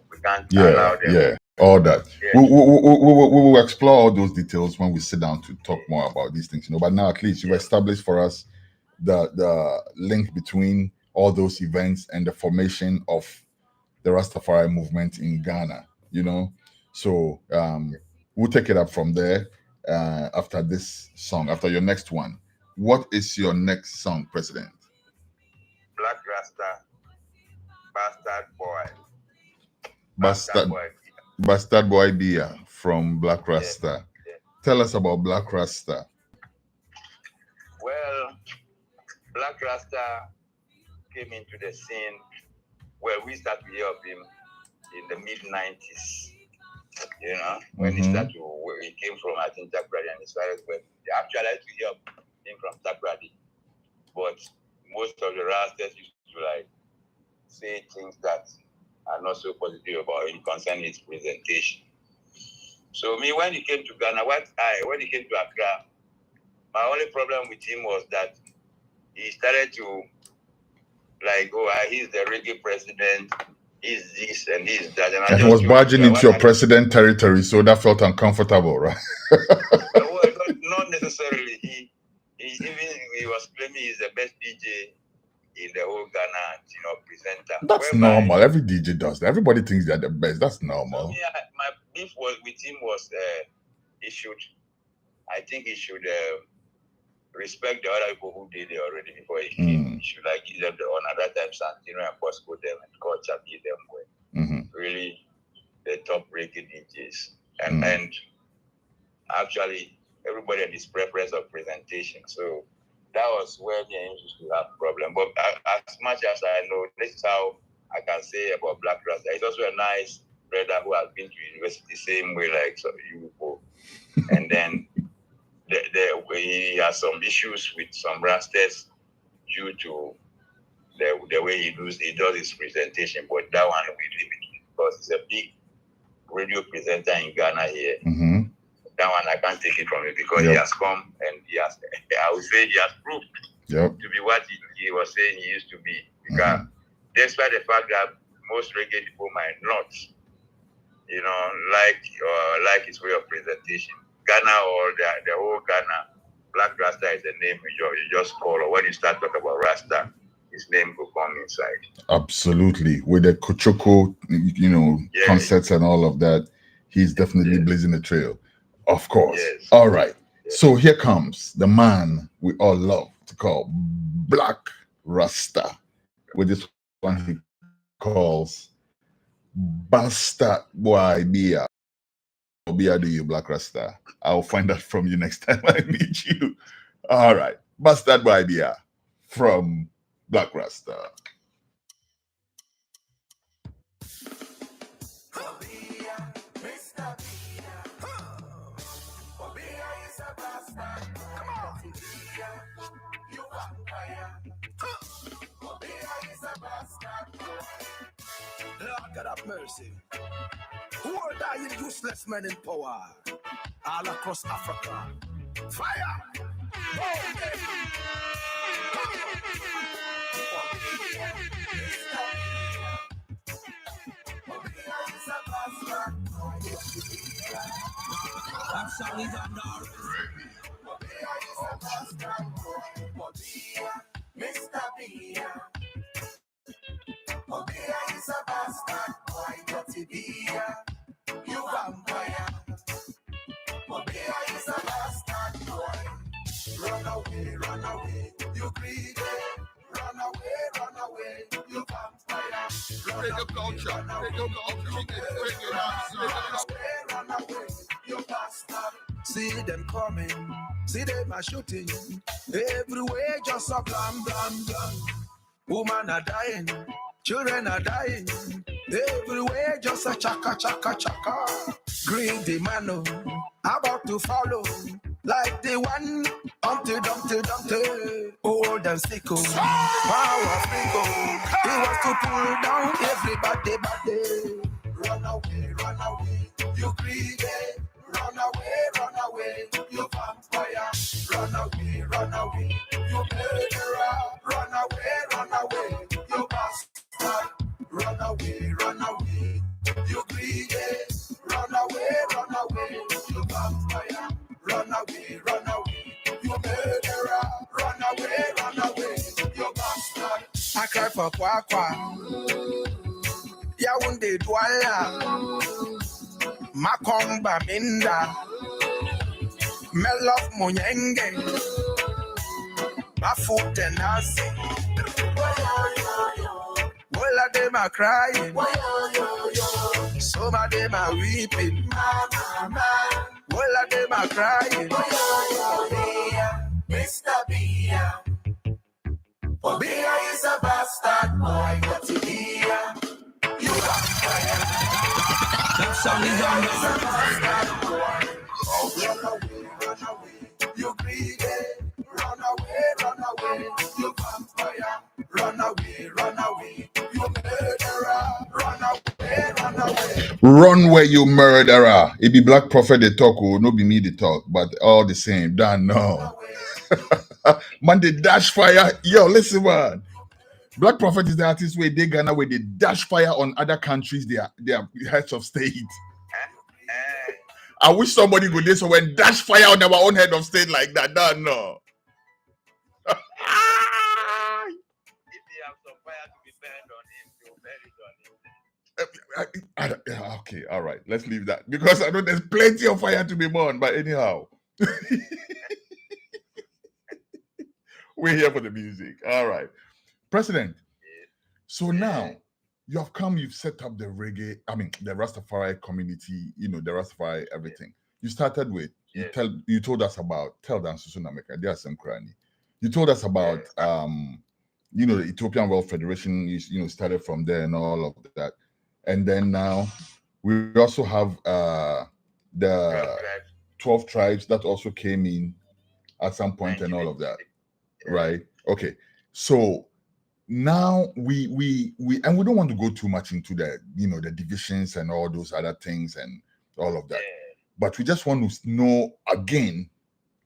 we can't allow them. Yeah, all that. We will explore all those details when we sit down to talk more about these things. But now at least you've established for us the link between all those events and the formation of the Rastafari movement in Ghana. So we'll take it up from there after this song, after your next one. What is your next song, President? Black Rasta, Bastard Boy. Bastard Boy Bia from Black Rasta. Yeah. Tell us about Black Rasta. Well, Black Rasta came into the scene where we started to hear of him in the mid-90s. When he came from, I think, Takrady, and he started when they actually had to hear him from Takrady. But most of the Rastas used to say things that are not so positive about him concerning his presentation. So when he came to Ghana, when he came to Accra, my only problem with him was that he started to he's the reggae president, he's this and he's that. And he was barging into your president territory, so that felt uncomfortable, right? Well, not necessarily. He was claiming he's the best DJ in the whole Ghana, presenter. That's normal. Every DJ does that. Everybody thinks they're the best. That's normal. So, my beef with him was he should respect the other people who did it already before he came. He should give them the honor. That time Santino and Bosco them and culture be them with really the top reggae DJs. And actually everybody had this preference of presentation. So that was where the used to have problem. But as much as I know, this is how I can say about Black Rasta. He's also a nice brother who has been to university same way like you people. And then he has some issues with some Rastas due to the way he does his presentation. But that one we leave it because he's a big radio presenter in Ghana here. That one I can't take it from him because he has come and I would say he has proved to be what he was saying he used to be. Because despite the fact that most reggae people might not, like his way of presentation. Ghana or the whole Ghana, Black Rasta is the name you just call, or when you start talking about Rasta, his name will come inside. Absolutely. With the Kochoko, Yeah. concerts and all of that, he's definitely Yes. blazing the trail. Of course. Yes. All right. Yes. So here comes the man we all love to call Black Rasta, with this one he calls Basta Boy Bia. Bia do you, Black Rasta? I'll find out from you next time I meet you. All right. Basta Boy Bia from Black Rasta. Lord God have mercy. Who are dying useless men in power? All across Africa. Fire! That song is on the Mr. Bia. Obia is a bastard boy, dirty Bia. You vampire. Obia is a bastard boy. Run away, you greedy. Run away, you vampire. Run away, you bastard. See them coming, see them a shooting. Everywhere just a blam, blam, blam. Women are dying, children are dying. Everywhere just a chaka, chaka, chaka. Greedy man, about to follow. Like the one, Dumpty. Old and sickle, power fickle. He was to pull down everybody, body. Run away, you greedy. Run away, you vampire. Run away, you murderer. Run away, you bastard. Run away, you greedy. Run away, you vampire. Run away, you murderer. Run away, you bastard. I cry for Kwakwa. Yaounde Douala. Makomba Minda. Melof Munyenge. Mafute Nasi. All of them are crying. Some of them are weeping. All of them are crying. Mr. Bia. Bia is a bastard boy. What's it Bia? You are fire. That song is on Run away, you greedy. Run away, you vampire. Run away, you murderer. Run away. Run where you murderer. It be Black Prophet they talk, oh, no be me they talk, but all the same, damn no. Man, they dash fire. Yo, listen, man. Black Prophet is the artist where they Ghana where they dash fire on other countries, their heads of state. I wish somebody would do so when dash fire on our own head of state like that. Damn no. If you have some fire to be burned on him, you'll burn it on him. Okay, all right. Let's leave that because I know there's plenty of fire to be burned. But anyhow, we're here for the music. All right, President. So now you have come. You've set up the reggae. I mean, the Rastafari community. You know, the Rastafari everything. You started with. You told us about Tell Dance Sunameka. There's some cranny. You told us about the Ethiopian World Federation. You started from there and all of that. And then now we also have the 12 tribes that also came in at some point and all of that, right? Okay, so now we and we don't want to go too much into the the divisions and all those other things and all of that, but we just want to know again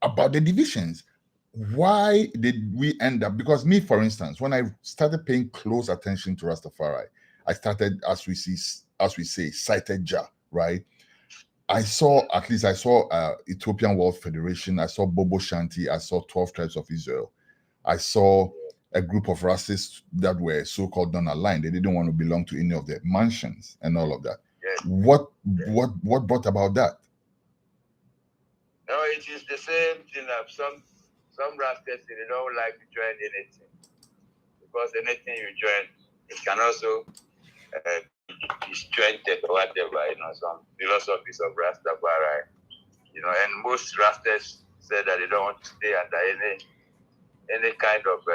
about the divisions. Why did we end up? Because me, for instance, when I started paying close attention to Rastafari, I started, as we say, cited Jah, right? I saw Ethiopian World Federation. I saw Bobo Shanti. I saw 12 Tribes of Israel. I saw a group of racists that were so-called non-aligned. They didn't want to belong to any of the mansions and all of that. Yes. What brought about that? No, it is the same thing. Some rascals, they don't like to join anything, because anything you join, it can also be strengthened or whatever. Some philosophies of Rastafari. And most rascals say that they don't want to stay under any kind of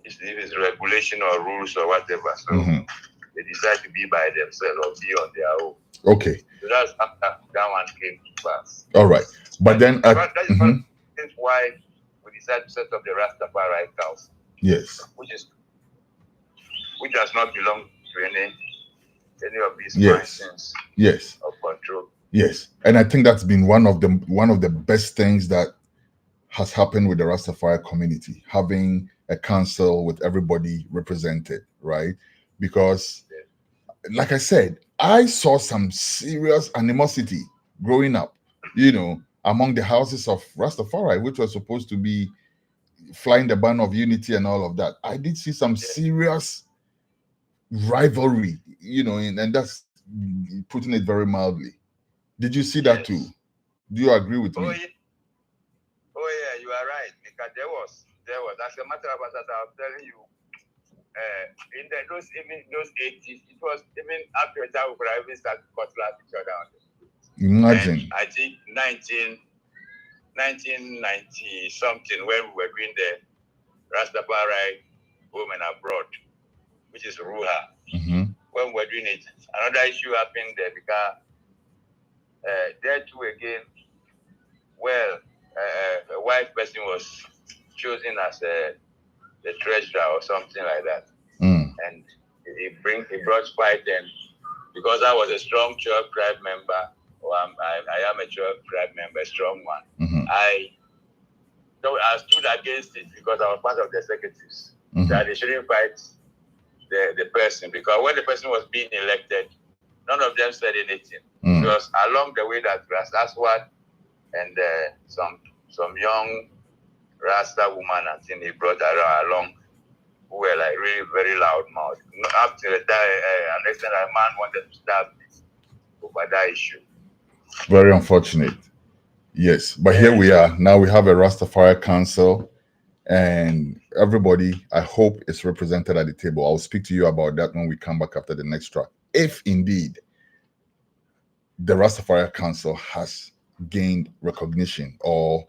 if it's regulation or rules or whatever. So they decide to be by themselves or be on their own. Okay. So that's after that one came to pass. All right. But then that is why we decided to set up the Rastafari Council. Yes. Which does not belong to any of these functions of control. Yes. And I think that's been one of the best things that has happened with the Rastafari community, having a council with everybody represented, right? Because like I said, I saw some serious animosity growing up, among the houses of Rastafari, which was supposed to be flying the banner of unity and all of that. I did see some serious rivalry, and that's putting it very mildly. Did you see that too? Do you agree with me? Oh yeah, you are right. Because there was. As a matter of fact, as I was telling you, in those 80s, it was even after that we could have even started to cutlass each other. Imagine. And I think 1990 something, when we were doing the Rastafari Women Abroad, which is Ruha. When we were doing it, another issue happened there, because there too again, a white person was chosen as the treasurer or something like that. And he brought fight, and because I was a strong church tribe member, or I am a church tribe member, a strong one, I stood against it, because I was part of the executives, that they shouldn't fight the person, because when the person was being elected, none of them said anything. It was along the way that that's what, and some young Rasta woman, I think he brought along, who were like really very loud mouth. Up to the time, next time a man wanted to start this over that issue. Very unfortunate. Yes, but here we are. Now we have a Rastafari Council, and everybody, I hope, is represented at the table. I'll speak to you about that when we come back after the next track. If indeed the Rastafari Council has gained recognition or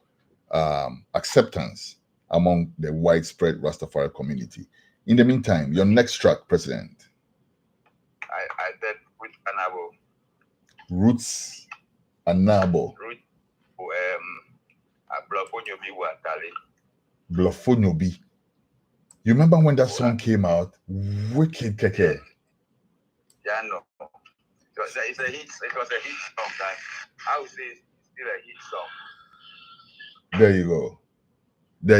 acceptance among the widespread Rastafari community. In the meantime, your next track, President. I did with Anabo. Roots Anabo. Blofonyobi. You remember when that song came out? Wicked Keke. Yeah, no. It's a hit. It was a hit song. I would say it's still a hit song. There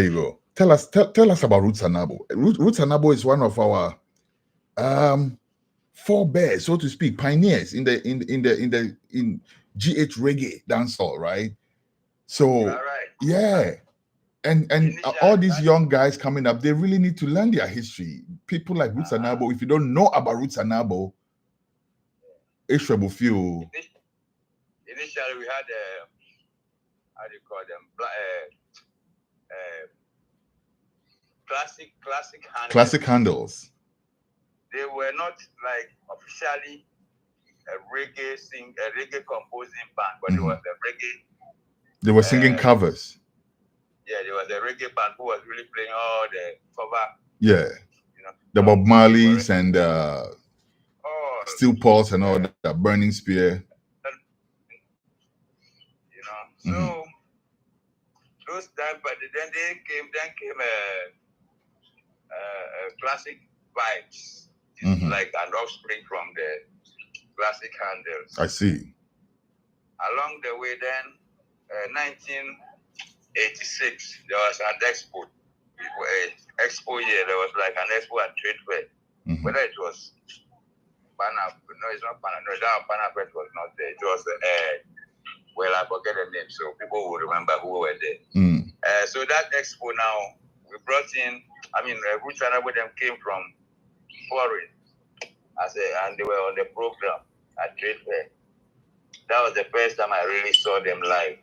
you go. Tell us about Roots Anabo. Roots Anabo is one of our forebears, so to speak, pioneers in GH Reggae dancehall, right? So yeah. And all these young guys coming up, they really need to learn their history. People like Roots Anabo, if you don't know about Roots Anabo, initially we had how do you call them? Classic handles. They were not like officially a reggae composing band, but it was a reggae. They were singing covers. Yeah, there was a reggae band who was really playing all the cover. Yeah, the Bob Marleys and Steel Pulse and all that, Burning Spear. So those times, but then came a classic vibes, like an offspring from the classic handles. I see. Along the way, then 1986, there was an expo. Expo year, there was like an expo and trade fair. Whether it was Pana, no, it's not Pana. No, that Pana Fest was not there. It was well, I forget the name, so people will remember who were there. So that expo now, we brought in, Roots and Abo them came from foreign and they were on the program at Trade Fair. That was the first time I really saw them live,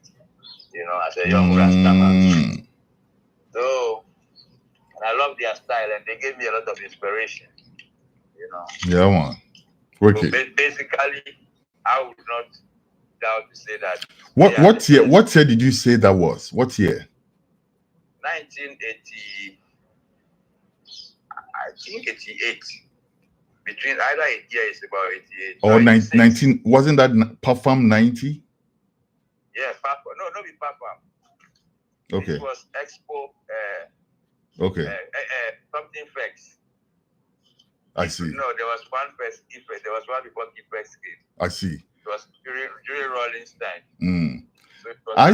as a young Rastaman. So, and I love their style, and they gave me a lot of inspiration, Yeah, man. Okay. So basically, I would not doubt to say that. What year? What year did you say that was? What year? 1980. I think 88. Between either 8 years, about 88. Or 19. Wasn't that Perform 90? Yeah, Perform. No, not be Perform. Okay. It was Expo. Okay. Something Fex. I see. No, there was one first. There was one before Fex came. I see. It was during Rollins time.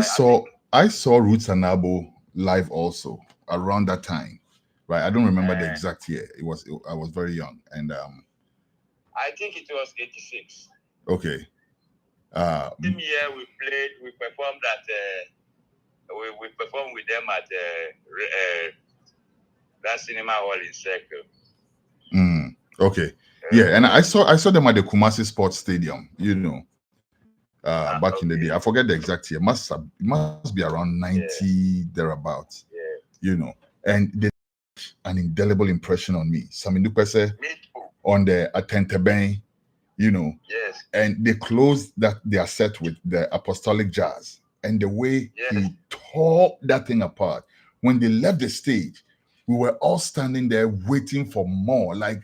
So I saw Roots and Abo live also around that time, right? I don't remember the exact year. I was very young, and I think it was 86. Okay. Same year we performed at we performed with them at that cinema hall in Circle. Okay. Yeah, and I saw them at the Kumasi Sports Stadium, back in the day. I forget the exact year. Must be around 90 thereabouts. Yeah. And they made an indelible impression on me. Samindu Pese on the Atenteben, Yes. And they closed their set with the Apostolic Jazz. And the way he tore that thing apart. When they left the stage, we were all standing there waiting for more. Like,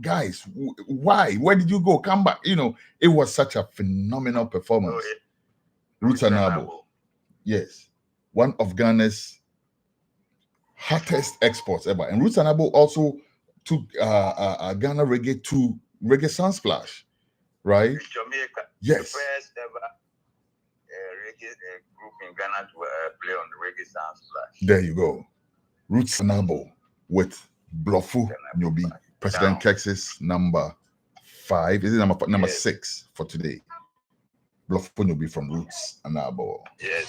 guys, why? Where did you go? Come back. It was such a phenomenal performance. Roots and Abo. Yes. One of Ghana's hottest exports ever. And Roots and Abo also took Ghana Reggae to Reggae Sunsplash, right? Jamaica. Yes. The first ever reggae group in Ghana to play on the Reggae Sunsplash. There you go. Roots and Abo with Blofu Nyobi. President Kex's number 5. Is it number 6 for today? Blofu Nyobi from Roots and Abo. Yes.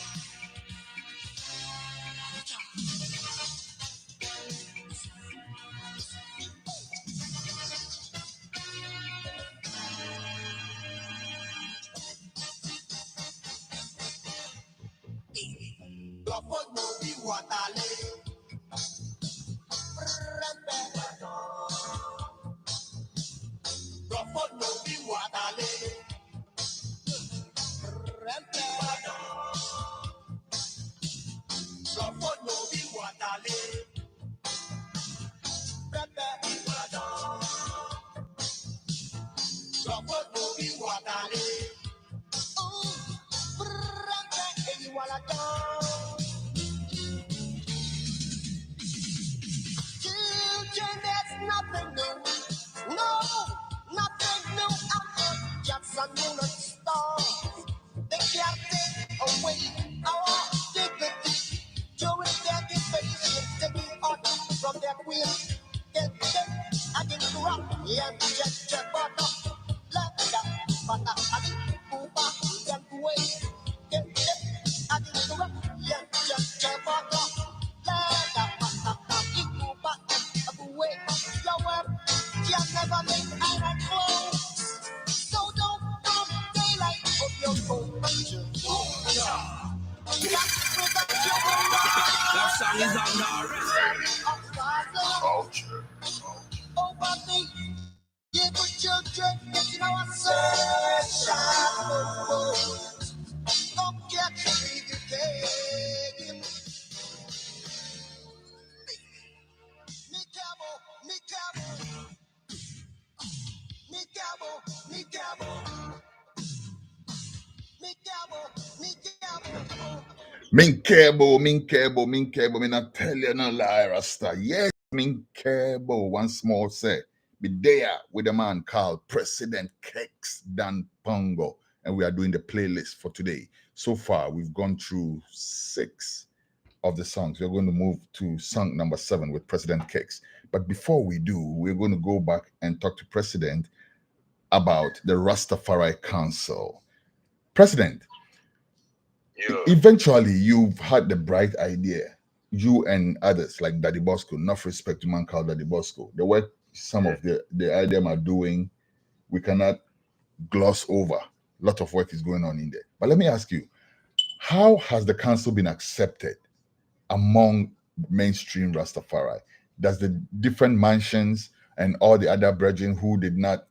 Minkebo, me not tell you no lie, Rasta. Yes, Minkebo, once more say, be there with a man called President Kex Dan Pongo, and we are doing the playlist for today. So far, we've gone through 6 of the songs. We're going to move to song number 7 with President Kex. But before we do, we're going to go back and talk to President about the Rastafari Council. President, eventually you've had the bright idea you and others like Daddy Bosco, enough respect to man called Daddy Bosco. The work some of the IDM are doing, we cannot gloss over. A lot of work is going on in there. But let me ask you, how has the council been accepted among mainstream Rastafari? Does the different mansions and all the other brethren who did not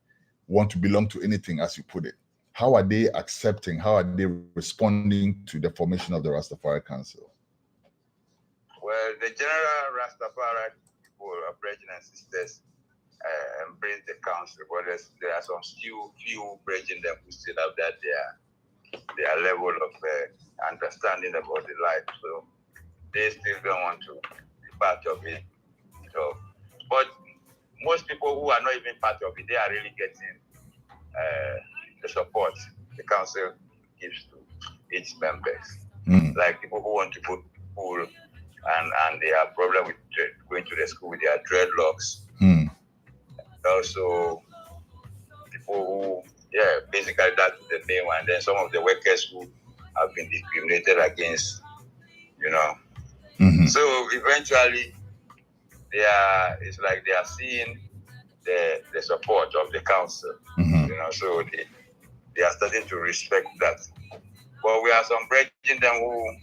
want to belong to anything, as you put it, how are they accepting, how are they responding to the formation of the Rastafari Council? Well, the general Rastafari people, brethren and sisters, embrace the council, but there are some few brethren that who still have that their level of understanding about the life. So they still don't want to be part of it. So, but most people who are not even part of it, they are really getting the support the council gives to its members. Like people who want to go to school and they have problem with going to the school with their dreadlocks. Also, people who, basically that's the main one. Then some of the workers who have been discriminated against, So eventually, it's like they are seeing the support of the council, so they are starting to respect that. But we are some breaking them who,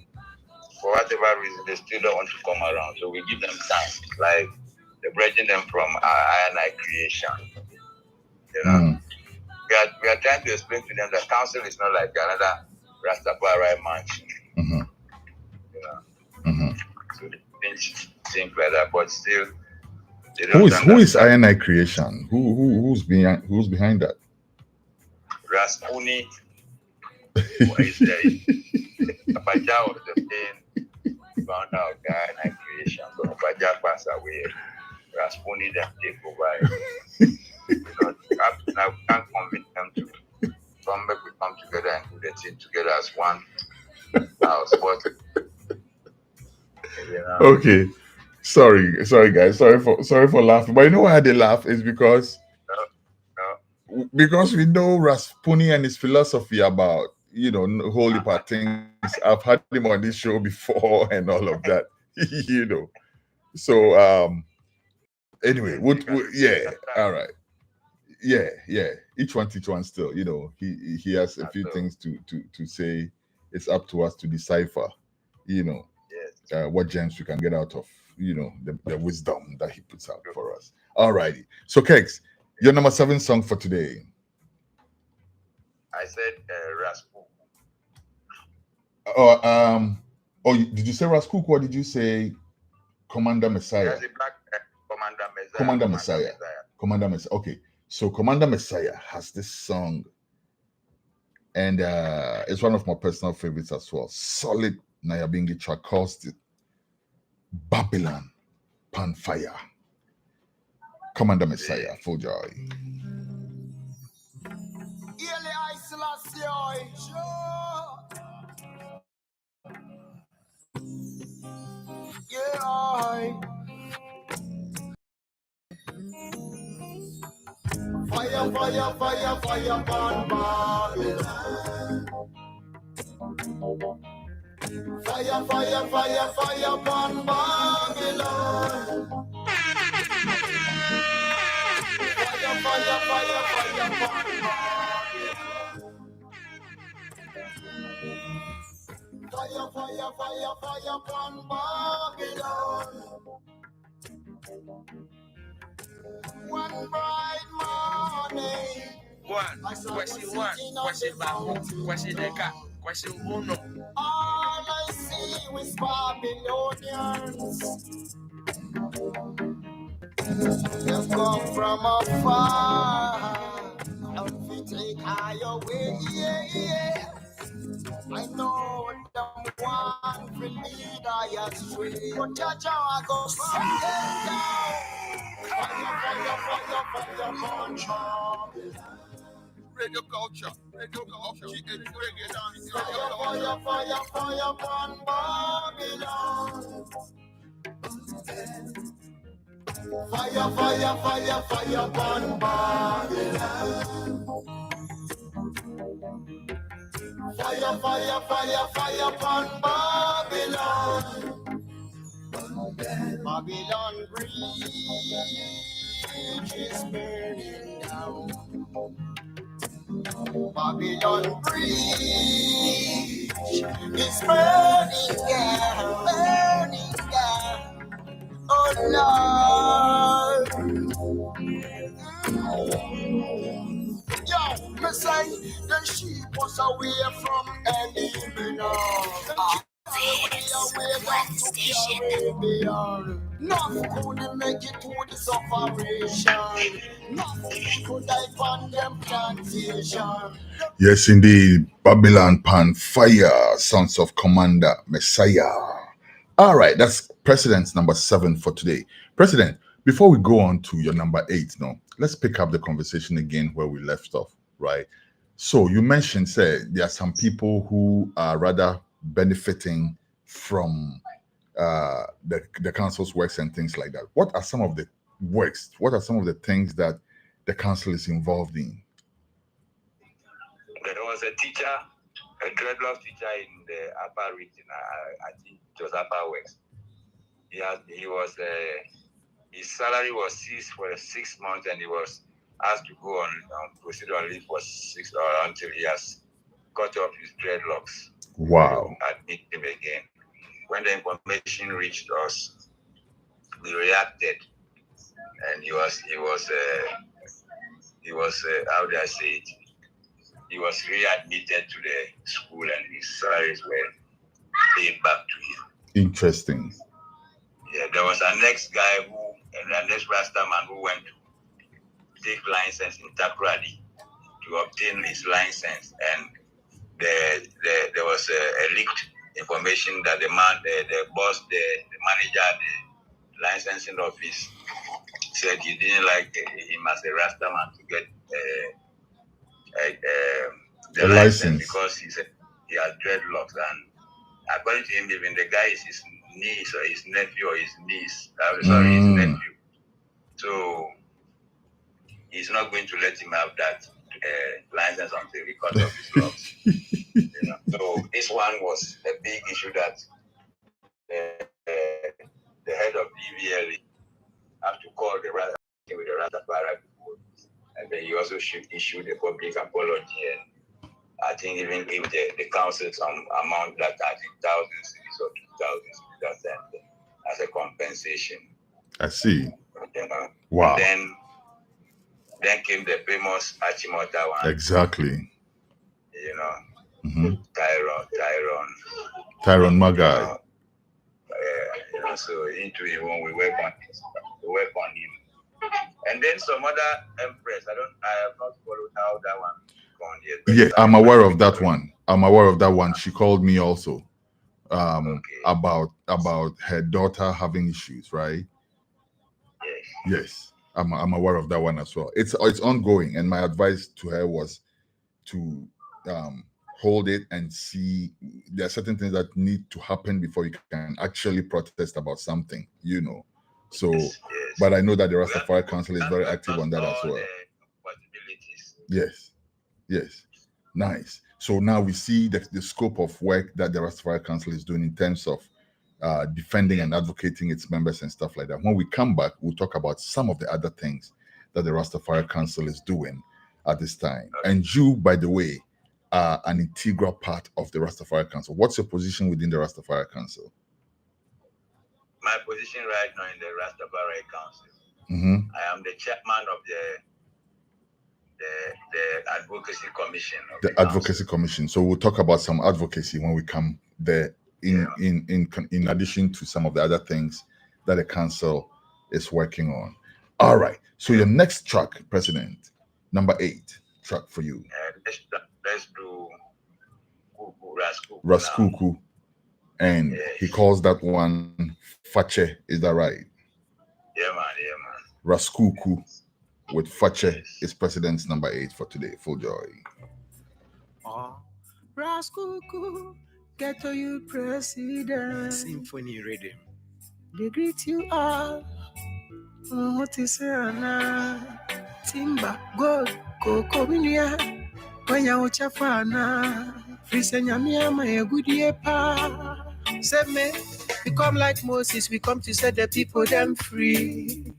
for whatever reason, they still don't want to come around. So we give them time, like the breaking them from I creation. We are trying to explain to them that council is not like another Rastafari mansion. So they think like that, but still. Who is I creation? Who's behind that? Raspuni is the Apaja was the main founder of I creation. So Apaja passed away. Raspuni then take over. Now we can't convince them to come back. We come together and do the thing together as one house. But Okay. Sorry, guys. Sorry for laughing. But you know why they laugh is because we know Raspuni and his philosophy about holy part things. I've had him on this show before and all of that. So anyway, all right. Yeah. Each one still. He has a few things to say. It's up to us to decipher. What gems we can get out of the wisdom that he puts out for us. Alrighty. So Kegs, your number 7 song for today. I said Raskuku. Did you say Raskuku or did you say Commander Messiah? Commander Messiah. Commander Messiah. Okay. So Commander Messiah has this song, and it's one of my personal favorites as well. Solid Nyabingi track calls it Babylon Pan Fire. Commander Messiah, full joy. Fire, fire, fire, fire, burn Babylon. Fire, fire, fire, fire, burn Babylon. Fire, fire, fire, fire, burn Babylon. Fire, fire, fire, fire, burn Babylon. One bright morning. Question back. Question deka. Question uno. All I see was Babylonians. They come from afar. And we take high away. Yeah. I know them one will lead I astray. But Jaja, I go straight down. Fire, Radio culture, GH reggae dance. fire, upon Babylon. Fire, upon Babylon. Fire, upon Babylon. Babylon Bridge is burning down. Babylon Bridge is burning down, burning down. Oh Lord. Yo, me say the sheep was away from Eliminor. Nothing could make it to this operation. Nothing could die on them plantation. Yes, indeed. Babylon Pan Fire, Sons of Commander Messiah. All right, that's President's number 7 for today. President, before we go on to your number 8, no, let's pick up the conversation again where we left off, right? So you mentioned, there are some people who are rather benefiting from the council's works and things like that. What are some of the works? What are some of the things that the council is involved in? There was a teacher, a dreadlock teacher in the upper region. I think it was Upper West. His salary was ceased for 6 months, and he was asked to go on proceed on leave for 6 or until he has cut off his dreadlocks. Wow! Admit him again. When the information reached us, we reacted, and he was how do I say it? He was readmitted to the school, and his salaries were paid back to him. Interesting. Yeah, there was a next guy the next Rastaman who went to take license in Takrady to obtain his license, and there was a leaked information that the boss, the manager, the licensing office said he didn't like him as a Rastaman to get the license because he has dreadlocks, and according to him, even the guy is his niece or his nephew or his niece. His nephew. So he's not going to let him have that license until he cuts off his locks. So this one was a big issue that the head of DVLE have to call the Rastafari people, and then he also should issue the public apology, and I think even give the council some amount that I think 1,000 cities or 2,000 cities as a compensation. I see. Wow. And then came the famous Achimota one. Exactly. Tyrone Magai. So into him when we work on him. And then some other empress. I have not followed how that one gone yet. Yeah, I'm aware of that one. She called me also about her daughter having issues, right? Yes. I'm aware of that one as well. It's ongoing, and my advice to her was to hold it and see. There are certain things that need to happen before you can actually protest about something, So, yes. But I know that the Rastafari Council is very active on that as well. Yes. Nice. So now we see the scope of work that the Rastafari Council is doing in terms of defending and advocating its members and stuff like that. When we come back, we'll talk about some of the other things that the Rastafari Council is doing at this time. And you, by the way, are an integral part of the Rastafari Council. What's your position within the Rastafari Council? My position right now in the Rastafari Council, I am the chairman of the Advocacy Commission. The Advocacy Commission. So we'll talk about some advocacy when we come there. In addition to some of the other things that the council is working on. All right. So your next track, President, number 8 track for you. Let's do Raskuku. And he calls that one Fache. Is that right? Yeah, man. Raskuku with Fache is President's number 8 for today. Full joy. Raskuku. Get to you, President. Symphony rhythm. They greet you all. What is Rana? Timba, gold, coco, minia. When you watch a fana, Frisenya, my good year pa. Send me, come like Moses, we come to set the people them free.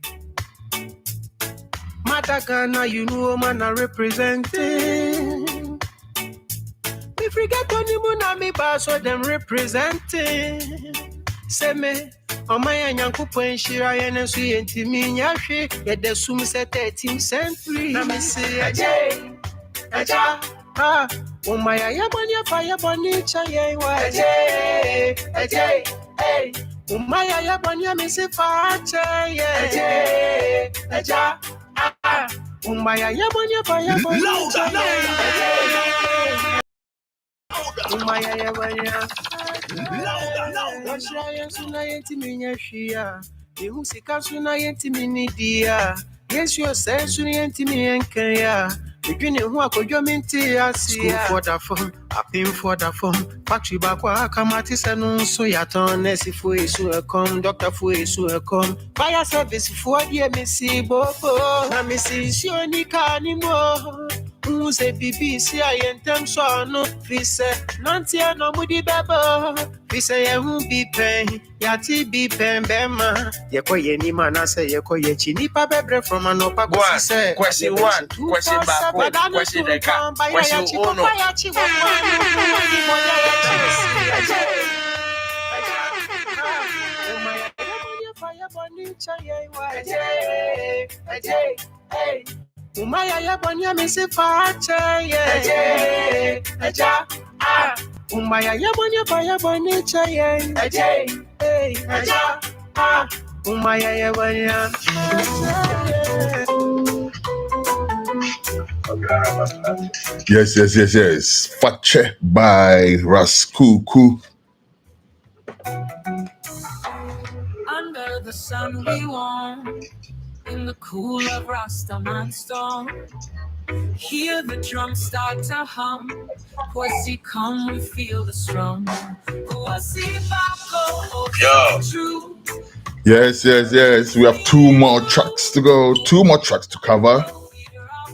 Madagana, you know, man, I representing. We forget only Munami Bass, what them representing. Say me, on my yanku point, Shira, and sweet to me, Yashi, yet the Sum set 13th century. Let me see a J, ah, oh my, Ayabonia, fire, bonicha, yay, a J, hey, oh my, Ayabonia, Miss Fache, yay, a J, ah, oh my, Ayabonia, fire, bonicha, yay. Umaya yabanya, louder. Suna yenti minyashia, ihusika suna yenti minidia. Yes, you say suna yenti miyenkaya. Between who are minti asia. School for the phone, a pin for the phone. Factory bakwa kamati senu so yaton. Nesi fue su come, doctor fue su come. Fire service for the missy bobo. Na missy sioni kanimo. Say BBC, I intend so no fise. Nantia no mudi bebo. Fise ye won't be paying. Yati be paying bema. Yeko ye ni mana say yeko ye chini pa bebre from an opa say. Question one. Question back. Question the car. Question uno. Umaya yabonia misi fache ye aja ah umaya yabonia fire bonicha ye aja ah umaya yabonia Yes. Fache by Raskuku. Under the sun we warm, in the cool of Rastaman storm. Hear the drums start to hum. Pussy come, we feel the strum. Pussy Bako, true. Yes. We have two more tracks to go. Two more tracks to cover.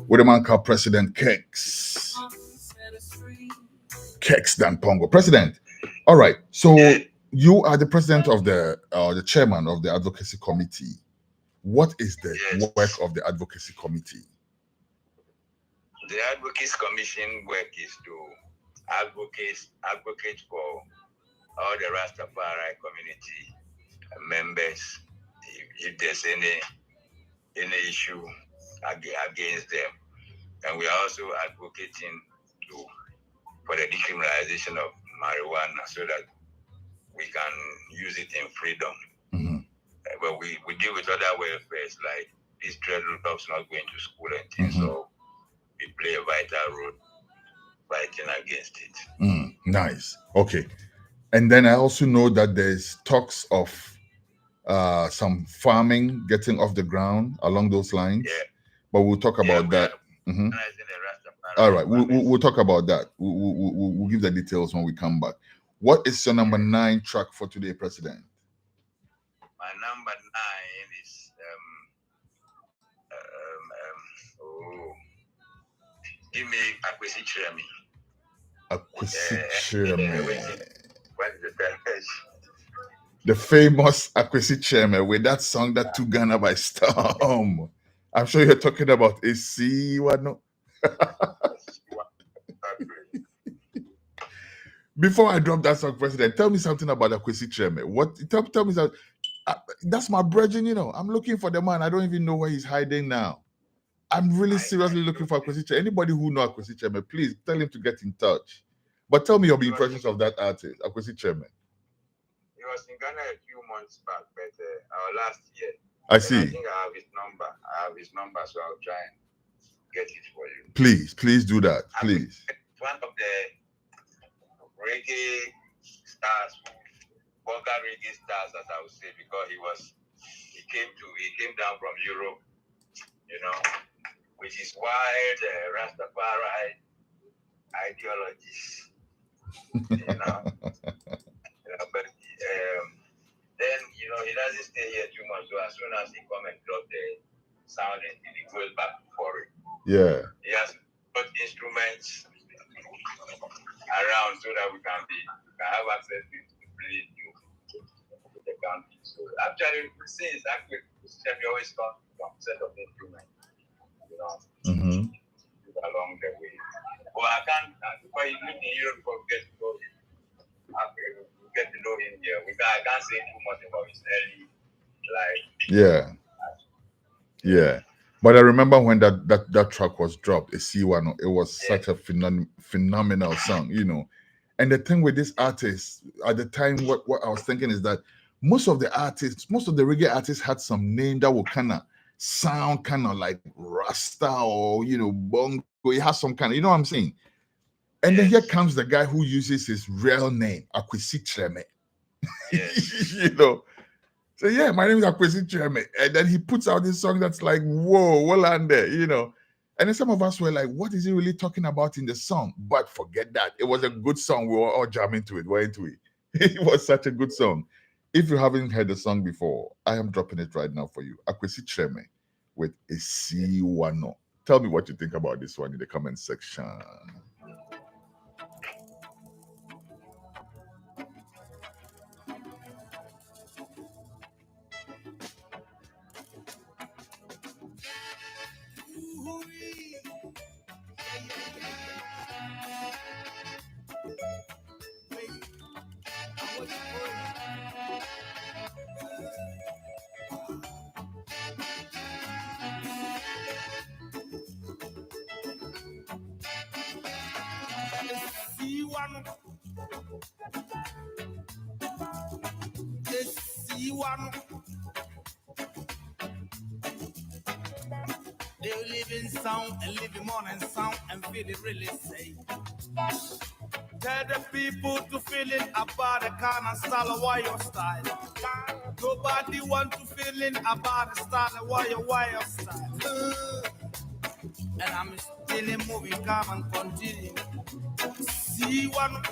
With a man called President Kex. Kex Dan Pongo. President. All right. So you are the president of the chairman of the advocacy committee. What is the work of the advocacy committee? The advocacy commission work is to advocate for all the Rastafari community members if there's any issue against them, and we are also advocating for the decriminalization of marijuana so that we can use it in freedom. Mm-hmm. But we deal with other welfares like these dreadlocks not going to school and things, mm-hmm. so we play a vital role fighting against it. Nice. Okay. And then I also know that there's talks of some farming getting off the ground along those lines. Yeah. But we'll talk about that. Mm-hmm. All right. We'll talk about that. We'll give the details when we come back. What is your number 9 track for today, President? My number 9 is give me Akwesi Chiremi. Akwesi Chiremi. What is the best? The famous Akwesi Chiremi with that song that took Ghana by storm. I'm sure you're talking about AC. What no? Before I drop that song, President, tell me something about Akwesi Chiremi. What? Tell me something. That's my brethren, you know. I'm looking for the man. I don't even know where he's hiding now. I'm really seriously looking for Akwesi Chiremi. Anybody who knows Akwesi Chiremi, please tell him to get in touch. But tell me your impressions of that artist, Akwesi Chiremi. He was in Ghana a few months back, but our last year. I see. I think I have his number, so I'll try and get it for you. Please do that. Please. One of the reggae stars, vulgar reggae stars, as I would say, because he came down from Europe, you know, which is why the Rastafari ideologies, you know. But then, you know, he doesn't stay here too much. So as soon as he come and drop the sound, he goes back for it. Yeah. He has put instruments around so that we can have access to play actually, since actually, we always come from set of improvement, you know, along the way. But I can't, because you live in Europe, get to know him. Get to know him here. I can't say too much about his early life. Yeah. But I remember when that track was dropped, a C1, it was such a phenomenal song, you know. And the thing with this artist at the time, what I was thinking is that most of the reggae artists had some name that would kind of sound kind of like Rasta or, you know, Bongo. It has some kind of, you know what I'm saying? And then here comes the guy who uses his real name, Akwesi Treme. You know. So yeah, my name is Akwesi Treme. And then he puts out this song that's like, whoa, well on there, you know. And then some of us were like, what is he really talking about in the song? But forget that. It was a good song. We were all jamming to it, weren't we? It was such a good song. If you haven't heard the song before, I am dropping it right now for you. Akwesi Treme with a C1. Tell me what you think about this one in the comment section. They live in sound and live in morning sound and feel it really safe. Tell the people to feel it about the kind of style of warrior style. Nobody want to feel it about the style of warrior style. And I'm still moving, calm and continue. See one.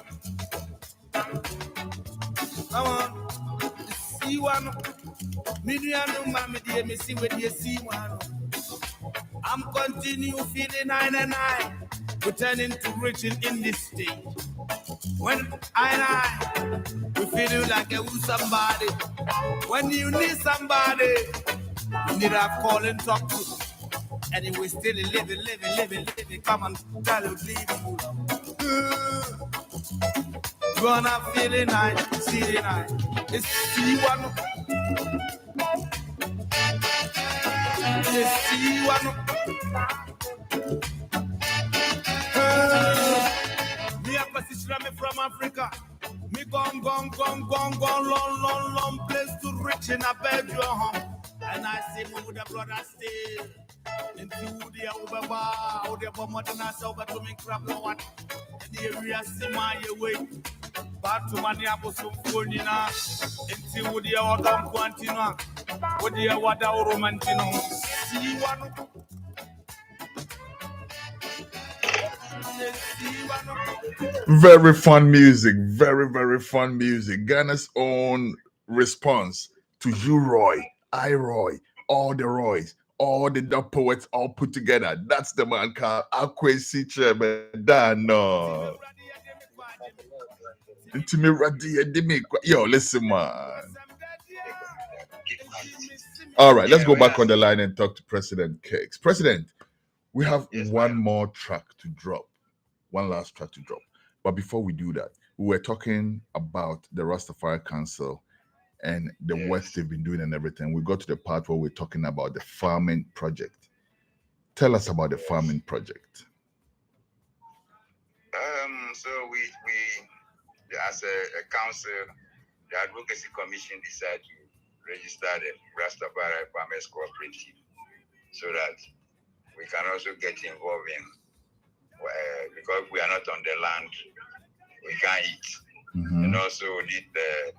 Come on. See one. Me see what you see one. I'm continue feeling 99, pretending to reaching in this stage. When I we feel like a somebody. When you need somebody, you need a call and talk to. And we still living. Come on, tell you, leaving. Gonna feeling nice, see the night. It's C1. It's C1. Me a position me from Africa. Me gone, long place to reach in a bedroom. And I see me with the brother still. Into the Ubaba, or the Bomadana, over to me crab no one. And the area see my way. Back to Maniapo Sumfonina. Into the Odom Quantina. With the Wada Romantino. See one. Very fun music. Very fun music. Ghana's own response to you, Roy, I, Roy, all the Roys, all the dub poets all put together. That's the man called Akwesi Treme. Yo, listen, man. All right, let's go back on the line and talk to President Cakes. President, we have one more track to drop. One last track to drop. But before we do that, we were talking about the Rastafari Council and the work they've been doing and everything. We got to the part where we're talking about the farming project. Tell us about the farming project. So we as a council, the advocacy commission decided to register the Rastafari Farmers Cooperative so that we can also get involved in, because we are not on the land, we can't eat. And also need the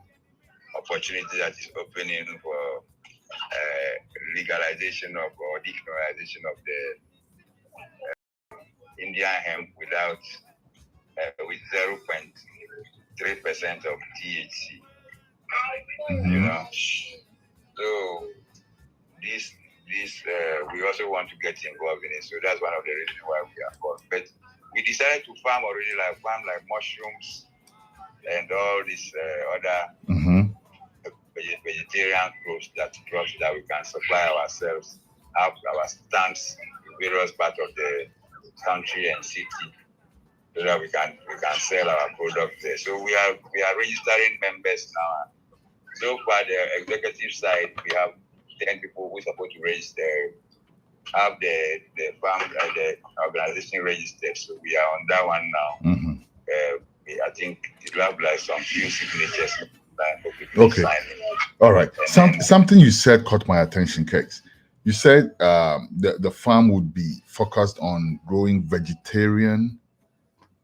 opportunity that is opening for legalization of or decriminalization of the Indian hemp without with 0.3% of THC. You know, so this we also want to get involved in it. So that's one of the reasons why we are called. But we decided to farm mushrooms and all these other vegetarian crops that we can supply ourselves, have our stands in various parts of the country and city, so that we can sell our products there. So we are registering members now. So far, the executive side, we have 10 people who are supposed to register, have the farm, the organization registered. So we are on that one now. Mm-hmm. I think it will have like some few signatures. Okay. All right. Something you said caught my attention, Cakes. You said the farm would be focused on growing vegetarian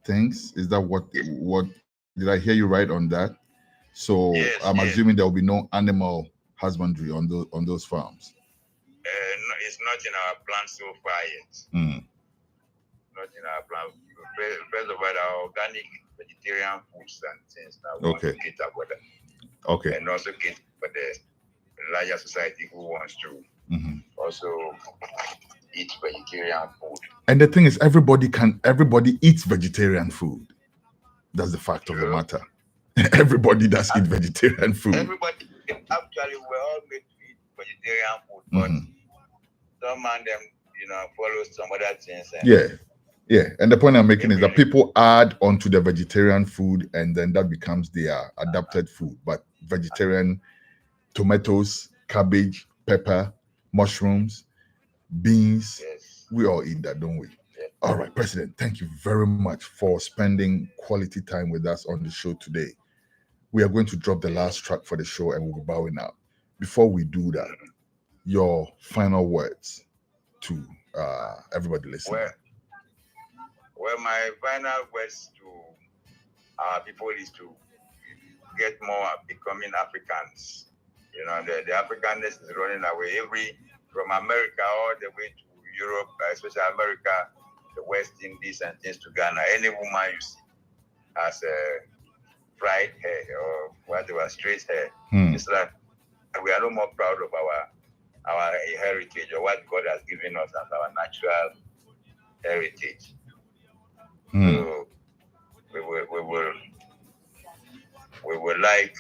things. Is that what did I hear you right on that? So Yes, I'm yes. assuming there will be no animal husbandry on those farms. No, it's not in our plan so far yet. Mm. Not in our plan. First of all, our organic vegetarian foods and things that we want to cater for that. Okay. And also cater for the larger society who wants to also eat vegetarian food. And the thing is, everybody eats vegetarian food. That's the fact of the matter. Everybody does eat vegetarian food. Everybody, actually, we're all made to eat vegetarian food, but some man them, follow some other things. Yeah. And the point I'm making is that people add onto the vegetarian food, and then that becomes their adapted food. But vegetarian tomatoes, cabbage, pepper, mushrooms, beans, we all eat that, don't we? All right, President, thank you very much for spending quality time with us on the show today. We are going to drop the last track for the show and we'll be bowing out. Before we do that, your final words to everybody listening. Well, my final words to our people is to get more becoming Africans. The Africanness is running away from America all the way to Europe, especially America, the West Indies and things to Ghana. Any woman you see has fried hair or whatever, straight hair. It's like we are no more proud of our heritage or what God has given us as our natural heritage. So we will like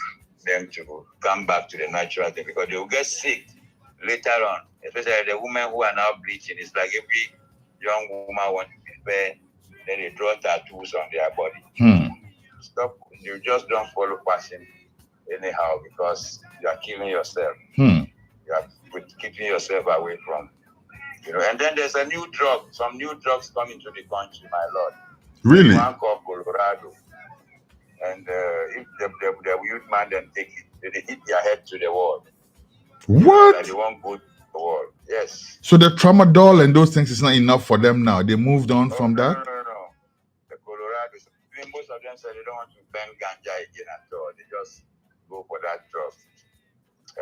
them to come back to the natural thing, because they will get sick later on, especially the women who are now bleaching. It's like every young woman wants to be fair, then they draw tattoos on their body. Stop. You just don't follow fashion anyhow, because you are killing yourself. You are keeping yourself away from, And then there's some new drugs coming to the country, my lord. Really? One called Colorado. And if the youth man then take it, they hit their head to the wall. What? Like they won't go to the wall. Yes. So the tramadol and those things is not enough for them now. They moved on from that? No. The Colorado, most of them say they don't want to burn ganja again at all. They just go for that drug.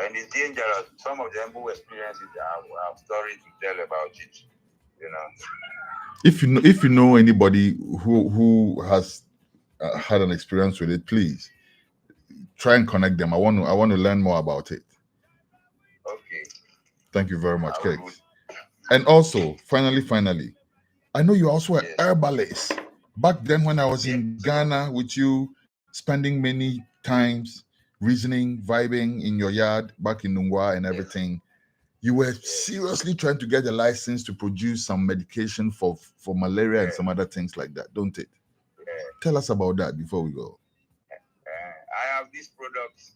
And it's dangerous. Some of them who experience it have stories to tell about it. If you know anybody who has had an experience with it, please try and connect them. I want to learn more about it. Okay. Thank you very much, Cakes. And also, finally, I know you also were herbalist. Back then, when I was in Ghana with you, spending many times reasoning, vibing in your yard back in Nungwa and everything, you were seriously trying to get a license to produce some medication for malaria and some other things like that, don't it? Tell us about that before we go. I have this product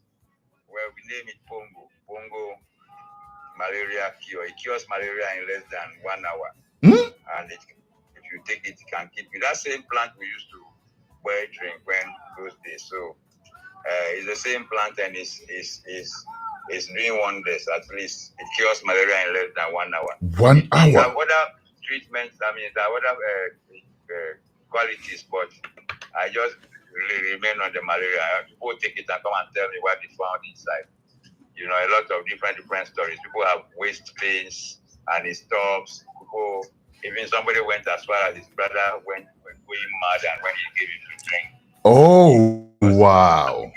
where we name it Pongo malaria cure. It cures malaria in less than 1 hour. And if you take it, it can keep you. That same plant we used to drink when those days. So it's the same plant and it's doing wonders. At least it cures malaria in less than 1 hour. 1 hour? There are other treatments, there are other qualities, but I just really remain on the malaria. People take it and come and tell me what they found inside. A lot of different stories. People have waist pains and it stops. Even somebody went as far as his brother went going mad and when he gave him to drink. Oh, wow.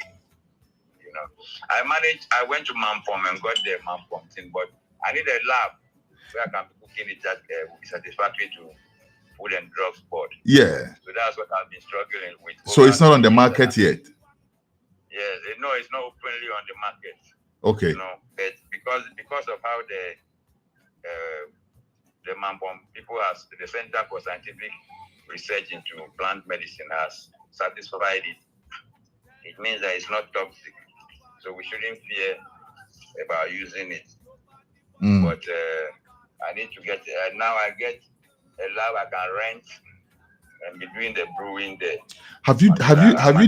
I went to Mampom and got the Mampom thing, but I need a lab where I can be cooking it that will be satisfactory to Food and Drugs Board. Yeah. So that's what I've been struggling with. So it's not on the market yet? Yes, no, it's not openly on the market. Okay. You know, but because of how the Mampom people has the Center for Scientific Research into Plant Medicine has satisfied it. It means that it's not toxic, so we shouldn't fear about using it. But I need to get now. I get a lab I can rent and be doing the brewing there. Have you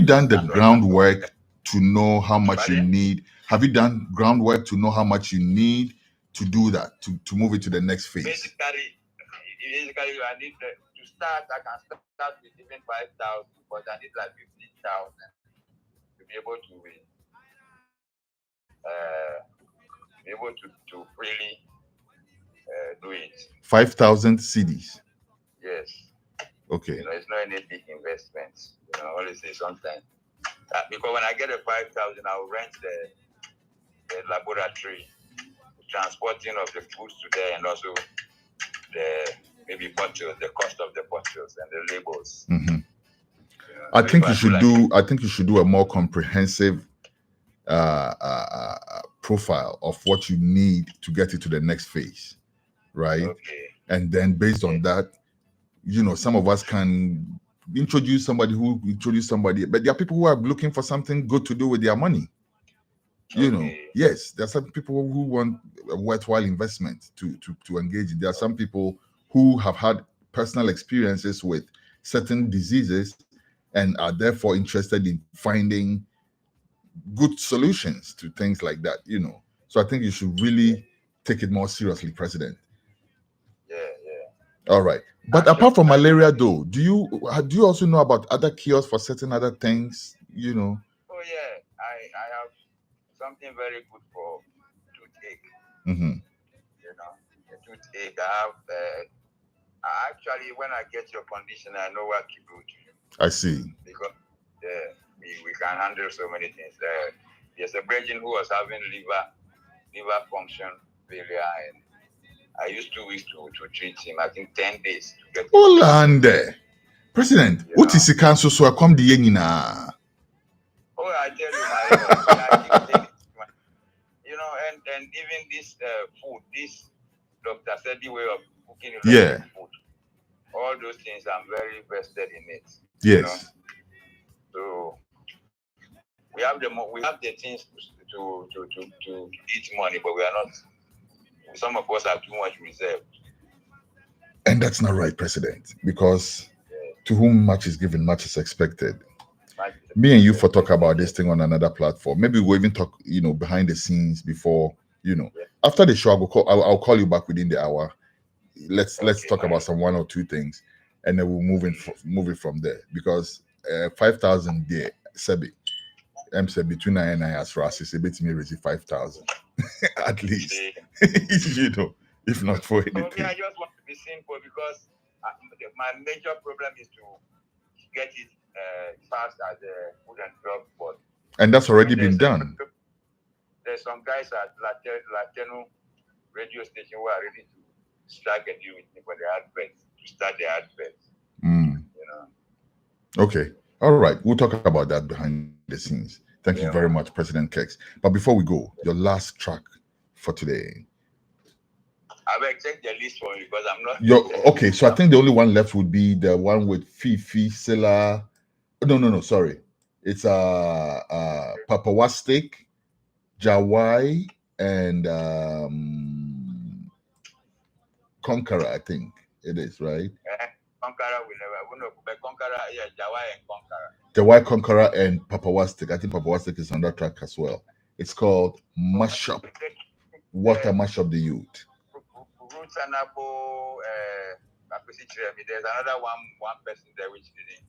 done the groundwork to know how much you need? Have you done groundwork to know how much you need to do that, to move it to the next phase? Basically, I need to start. I can start with even 5,000, but I need like 15,000 to be able to really do it. 5,000 CDs. Yes. Okay. You know, it's not any big investments. You know, only say sometimes. Because when I get a 5,000, I'll rent the laboratory, the transporting of the foods to there, and also the maybe bottles, the cost of the bottles and the labels. Mm-hmm. You know, I think you should do a more comprehensive profile of what you need to get it to the next phase, right? Okay. And then based on that, you know, some of us can introduce somebody, but there are people who are looking for something good to do with their money. You know, yes, there are some people who want a worthwhile investment to engage in. There are some people who have had personal experiences with certain diseases and are therefore interested in finding good solutions to things like that, you know. So I think you should really take it more seriously, President. Yeah. All right. But apart from malaria, though, do you also know about other cures for certain other things? You know. Oh yeah, I have something very good for toothache. Mm-hmm. You know, a toothache. I have. Actually, when I get your condition, I know what to do to you. I see. Because we can handle so many things. There's a Brazilian who was having liver function failure, and I used 2 weeks to treat him. I think 10 days to get him. Olande, President, what is the council so I come the yenina? Oh, I tell you, I keep taking, you know, and even this food, this Dr. Sedi way of cooking food, all those things, I'm very vested in it. Yes. You know? So we have the things to eat money, but we are not. Some of us are too much reserved. And that's not right, President, because to whom much is given, much is expected. Me and you for talk about this thing on another platform. Maybe we'll even talk, you know, behind the scenes before, you know. After the show, I'll call you back within the hour. Let's talk about some 1 or 2 things, and then we'll move it from there. Because 5,000 there, Sebi, said between I and I as for us, it's a bit me receive 5,000 at least. You know, if not for anything. For me, I just want to be simple because my major problem is to get it fast as a food and drug board. And that's already been done. There's some guys at Latino radio station who are ready to start a deal with me for the adverts, to start the adverts. You know. Okay. All right. We'll talk about that behind the scenes. Thank you very much, President Kex. But before we go, your last track for today. I will check the list for you because I'm not. Okay, so I think the only one left would be the one with Fifi, Silla. No, sorry. It's Papawastik, Jawai, and Conqueror, I think it is, right? Conqueror will never. But Conqueror, yeah, Jawai and Conqueror. Jawai, Conqueror, and Papawastik. I think Papawastik is on that track as well. It's called Mash Up. Water Mash Up the Youth. Roots and Apple, there's another one person there which didn't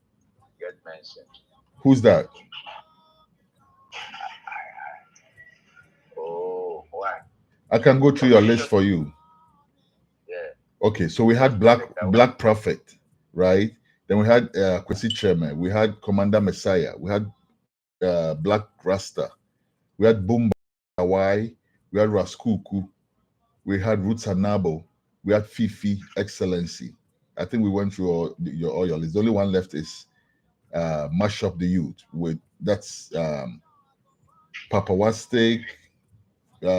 get mentioned. Who's that? Oh, why? I can go through your list for you. Yeah. Okay, so we had Black Prophet, right? Then we had Kwesi Chairman, we had Commander Messiah, we had Black Rasta, we had Bumba Hawaii, we had Raskuku, we had Roots Anabo, we had Fifi Excellency. I think we went through all your list. The only one left is Mash Up the Youth. That's Papawastik, Let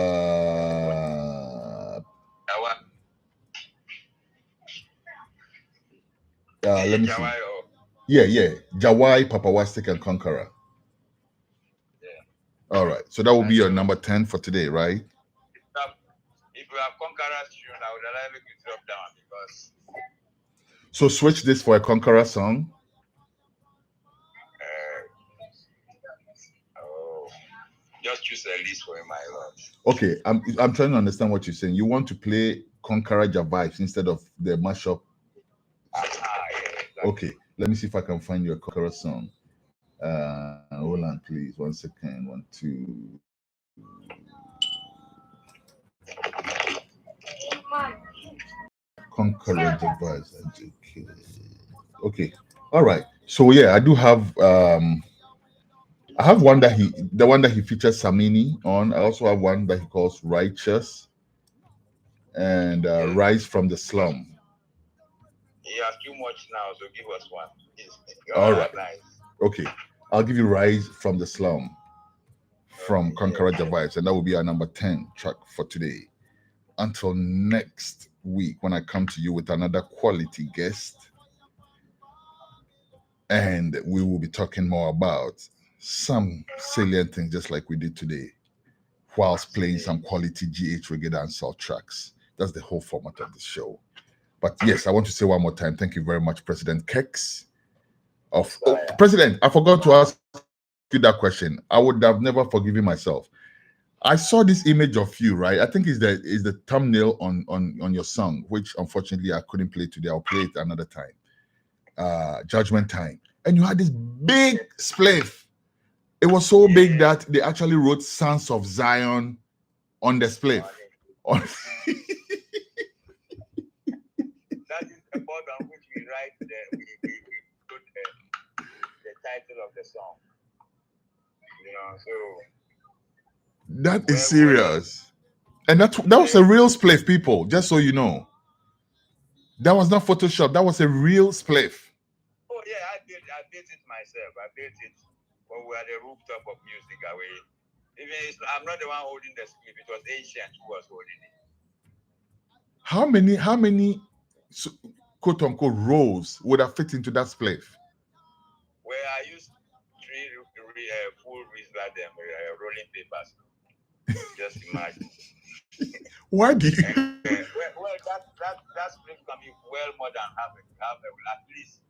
me see. Yeah. Jawai, Papawastic, and Conqueror. Yeah. All right. So that will be your number 10 for today, right? If you have Conqueror's tune, I would allow you to drop down because. So switch this for a Conqueror song. Just choose a list for my lord. Okay, I'm trying to understand what you're saying. You want to play Conqueror vibes instead of the mashup. Yeah, exactly. Okay, let me see if I can find your Conqueror song. Hold on, please. 1 second. 1, 2. Conqueror vibes. Okay. All right. So yeah, I do have I have one that the one that he features Samini on. I also have one that he calls Righteous and Rise from the Slum. You have too much now, so give us one. All right. Nice. Okay. I'll give you Rise from the Slum from Conqueror Vibes, and that will be our number 10 track for today. Until next week when I come to you with another quality guest. And we will be talking more about some salient things just like we did today, whilst playing some quality GH Reggae Dancehall tracks. That's the whole format of the show. But yes, I want to say one more time, thank you very much, President Kex. President, I forgot to ask you that question. I would have never forgiven myself. I saw this image of you, right? I think is the thumbnail on your song, which unfortunately I couldn't play today. I'll play it another time. Judgment Time. And you had this big spliff. It was so big that they actually wrote Sons of Zion on the spliff. That is the part on which we write we put the title of the song. You know, so that is serious. And that was a real spliff, people, just so you know. That was not Photoshop, that was a real spliff. Oh yeah, I built it myself. I built it when we were at the rooftop of music away. I'm not the one holding the script, it was Ancient who was holding it. How many quote unquote rows would have fit into that spliff? Where I used 3 full Rizla them rolling papers. Just imagine. Why do you? Well, that spliff can be well more than half at least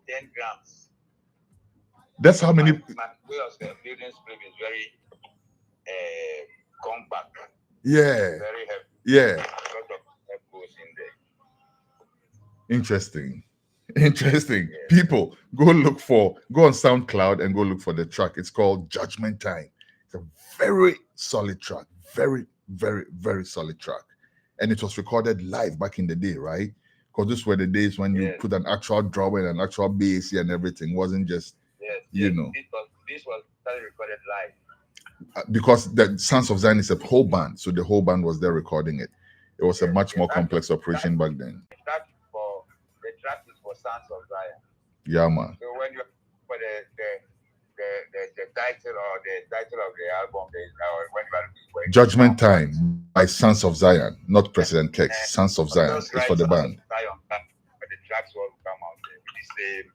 10 grams. That's how many. My way of building spliff is very compact. Yeah. Very heavy. Yeah. A lot of help goes in there. Interesting. Yeah. People, go on SoundCloud and go look for the track. It's called Judgment Time. It's a very solid track. Very, very, very solid track. And it was recorded live back in the day, right? Because these were the days when you put an actual drum and an actual bass and everything. It wasn't just, you know. This was recorded live. Because the Sons of Zion is a whole band. So the whole band was there recording it. It was a much more complex operation back then. The track is for Sons of Zion. Yeah, man. So when you for the title or the title of the album, when you are looking for Judgment Time by Sons of Zion, not President Kex. Sons of Zion is for the band. The tracks will come out with the same.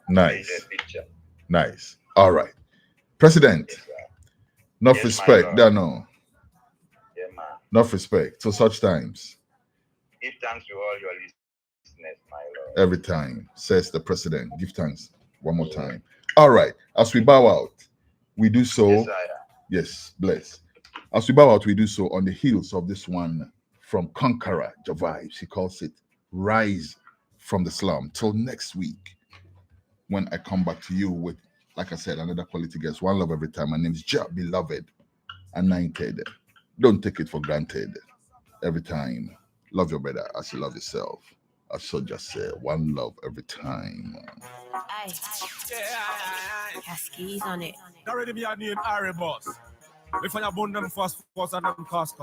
Nice. Picture. Nice. All right. President, enough respect. No. Yeah, man. Enough respect. To such times. Give thanks to all your listeners, my Lord. Every time, says the President. Give thanks one more time. All right. As we bow out, we do so. Yes, bless. As we bow out, we do so on the heels of this one from Conqueror Vibes. He calls it Rise from the Slum. Till next week, when I come back to you with, like I said, another quality guest. One love every time. My name is Beloved, anointed. Don't take it for granted. Every time, love your brother as you love yourself. I should just say, one love every time. Aye. Caskies on it. Already me a name Harry Boss. If I bond them first and them cause.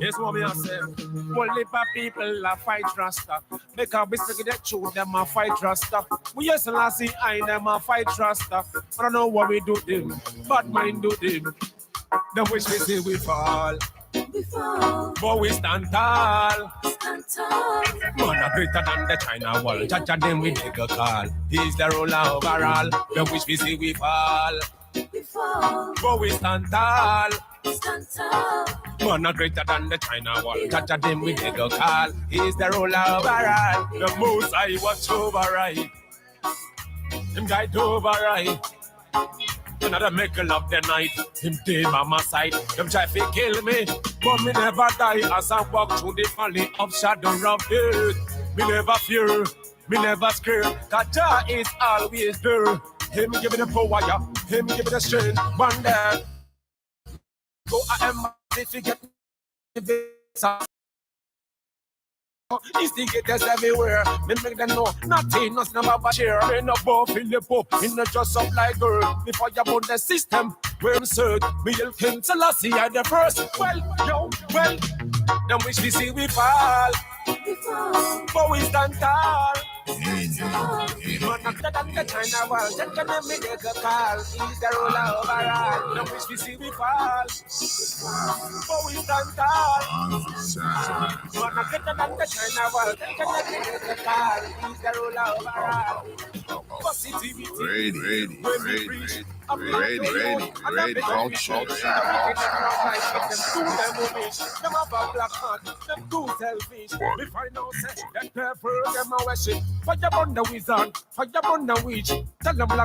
Here's what me I say. Only for people a fight Rasta. Make a mistake that show them a fight Rasta. We used to see I them a fight Rasta. I don't know what we do them. Bad mind do them. Them wish we see we fall. We fall. But we stand tall. Stand tall. Man are greater than the China wall. Judge them we take a call. He's the ruler overall. Them wish we see we fall. We fall. But we stand tall. Stand tall. Man are greater than the China wall. Judge them we take a call. He's the ruler overall. The most I watch over right. Him guide over right. Another make love the night. Him day by my side. Them try to kill me, but me never die as I walk through the valley of shadow of death. Me never fear, me never scare. Cause Jah is always there. Him give me the power, yeah. Him give me the strength. One day, go I am if you get me. Instigators everywhere, me make them know nothing about share. Me no buff in the pop, in the dress up like girl. Before you put the system, where I'm search, me will King Selassie at the first. Well, them wish we see we fall. We fall. But we stand tall. Stand Man, after that, the China wall, just can me take a call. He's the ruler overall. Them wish we see we fall. But we stand tall. Man, after that, the China wall, just can me take a call. He's the ruler overall. Positivity. Ready. Culture. Them about black man, them too selfish. We find out that them a worship. Fire burn the wizard, fire burn the witch. Tell them black